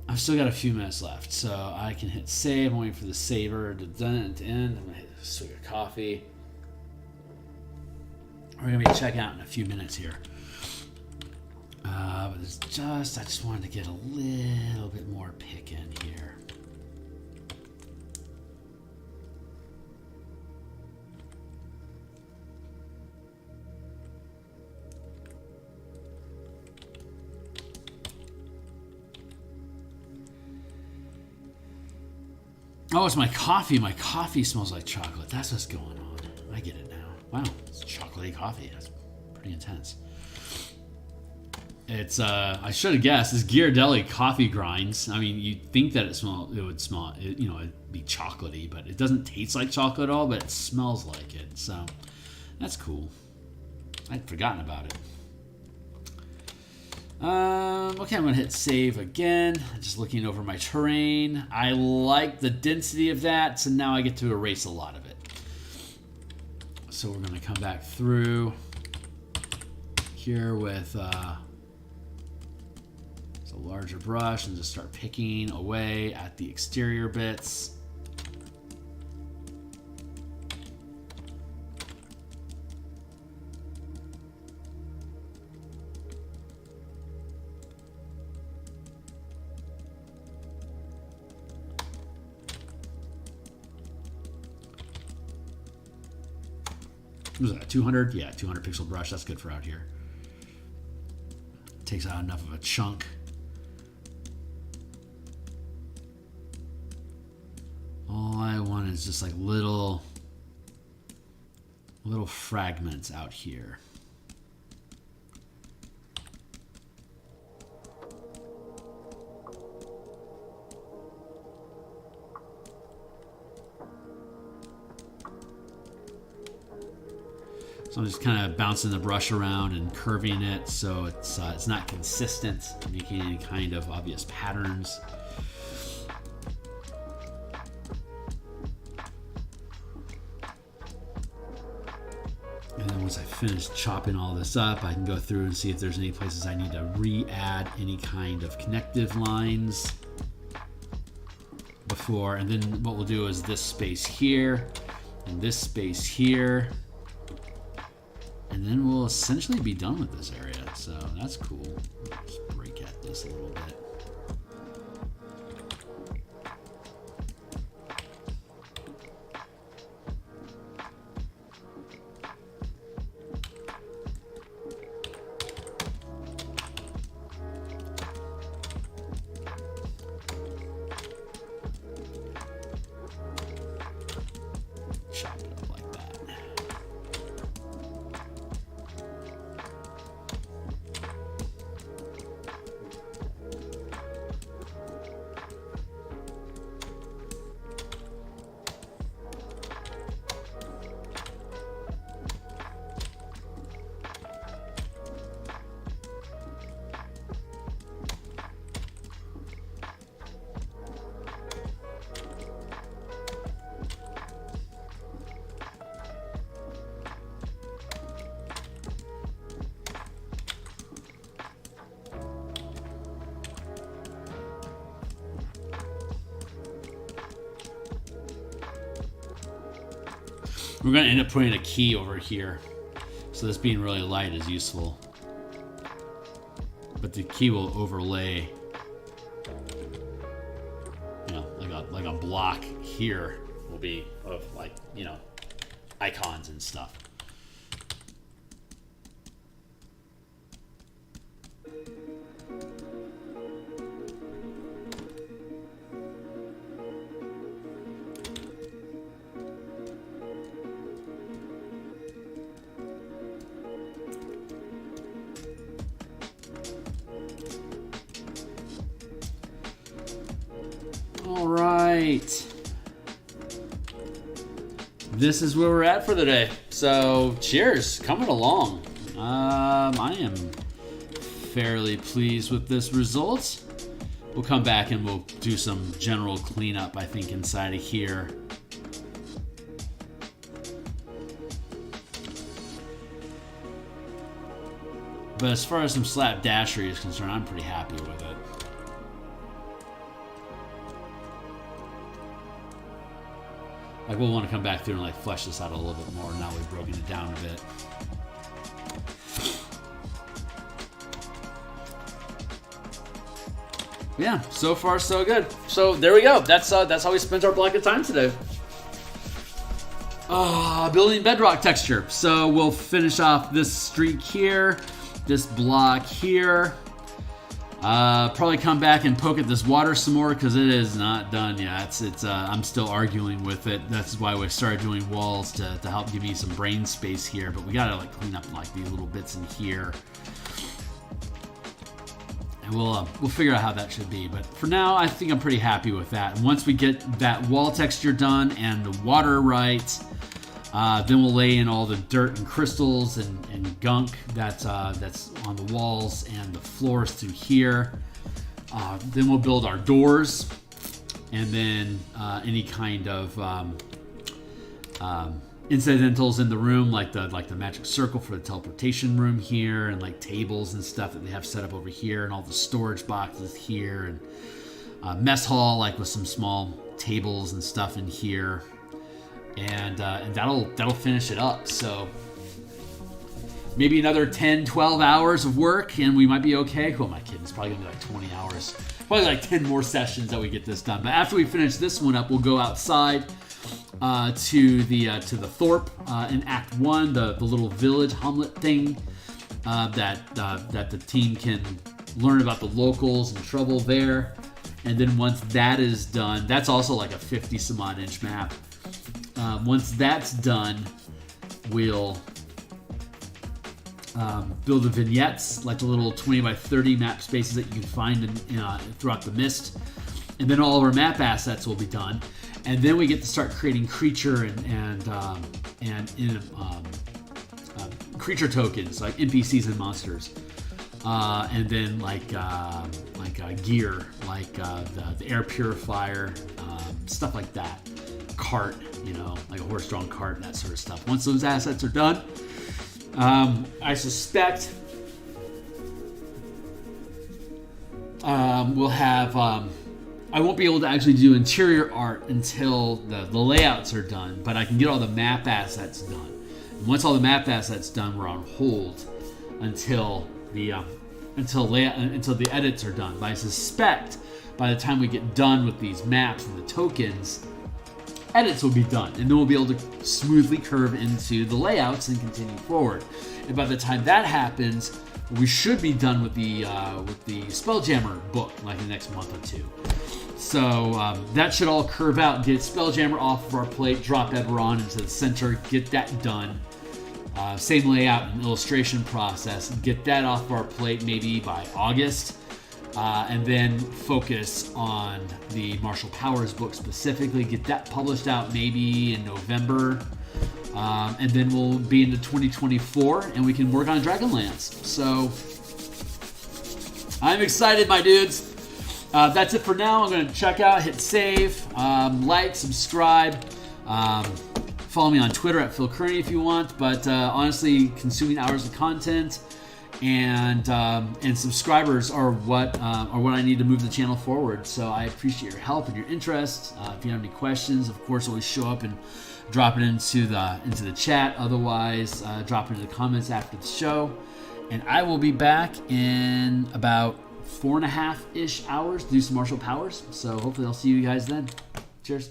I've still got a few minutes left, so I can hit save. I'm waiting for the saver to end. I'm gonna hit a swig of coffee. We're gonna be checking out in a few minutes here. But it's just, I just wanted to get a little bit more pick in here. Oh, it's my coffee. My coffee smells like chocolate. That's what's going on. I get it now. Wow, it's chocolatey coffee. That's pretty intense. It's, I should have guessed, it's Ghirardelli coffee grinds. I mean, you'd think that it would smell, you know, it'd be chocolatey, but it doesn't taste like chocolate at all, but it smells like it. So, that's cool. I'd forgotten about it. Okay, I'm gonna hit save again. Just looking over my terrain. I like the density of that, so now I get to erase a lot of it. So we're gonna come back through here with a larger brush and just start picking away at the exterior bits. What was that, 200? Yeah, 200 pixel brush. That's good for out here. Takes out enough of a chunk. All I want is just like little fragments out here. So I'm just kind of bouncing the brush around and curving it so it's not consistent, making any kind of obvious patterns. And then once I finish chopping all this up, I can go through and see if there's any places I need to re-add any kind of connective lines before. And then what we'll do is this space here and this space here. And then we'll essentially be done with this area. So that's cool. Let's break at this a little bit. Chop it up like that. We're going to end up putting a key over here. So this being really light is useful. But the key will overlay, you know, like a block here will be of, like, you know, icons and stuff. All right. This is where we're at for the day. So, cheers. Coming along. I am fairly pleased with this result. We'll come back and we'll do some general cleanup, I think, inside of here. But as far as some slapdashery is concerned, I'm pretty happy with it. Like, we'll want to come back through and like flesh this out a little bit more now we've broken it down a bit. Yeah, so far so good. So there we go. That's how we spent our block of time today. Building bedrock texture. So we'll finish off this streak here, this block here. Probably come back and poke at this water some more because it is not done yet. I'm still arguing with it. That's why we started doing walls to help give me some brain space here. But we gotta like clean up like these little bits in here, and we'll figure out how that should be. But for now, I think I'm pretty happy with that. And once we get that wall texture done and the water right, then we'll lay in all the dirt and crystals and gunk that's on the walls and the floors through here. Then we'll build our doors, and then any kind of incidentals in the room, like the magic circle for the teleportation room here, and like tables and stuff that they have set up over here, and all the storage boxes here, and mess hall like with some small tables and stuff in here. And that'll finish it up. So maybe another 10, 12 hours of work and we might be okay. Who am I kidding? It's probably gonna be like 20 hours. Probably like 10 more sessions that we get this done. But after we finish this one up, we'll go outside to the Thorpe in Act 1, the little village hamlet thing that the team can learn about the locals and trouble there. And then once that is done, that's also like a 50 some odd inch map. Once that's done, we'll build the vignettes, like the little 20 by 30 map spaces that you can find throughout the mist. And then all of our map assets will be done. And then we get to start creating creature and creature tokens, like NPCs and monsters. And then gear, like the air purifier, stuff like that. Cart, like a horse-drawn cart, that sort of stuff. Once those assets are done, I suspect we'll have. I won't be able to actually do interior art until the layouts are done, but I can get all the map assets done. And once all the map assets done, we're on hold until the edits are done. But I suspect by the time we get done with these maps and the tokens, edits will be done, and then we'll be able to smoothly curve into the layouts and continue forward. And by the time that happens, we should be done with the Spelljammer book, like in the next month or two. So that should all curve out, get Spelljammer off of our plate, drop Eberron into the center, get that done. Same layout and illustration process, get that off of our plate maybe by August. And then focus on the Martial Powers book specifically, get that published out maybe in November. And then we'll be into 2024 and we can work on Dragonlance. So I'm excited, my dudes. That's it for now. I'm going to check out, hit save, like, subscribe. Follow me on Twitter at Phil Kearney if you want. But honestly, consuming hours of content and subscribers are what I need to move the channel forward. So I appreciate your help and your interest. If you have any questions, of course, always show up and drop it into the chat. Otherwise, drop it in the comments after the show. And I will be back in about 4.5-ish hours to do some martial powers. So hopefully I'll see you guys then. Cheers.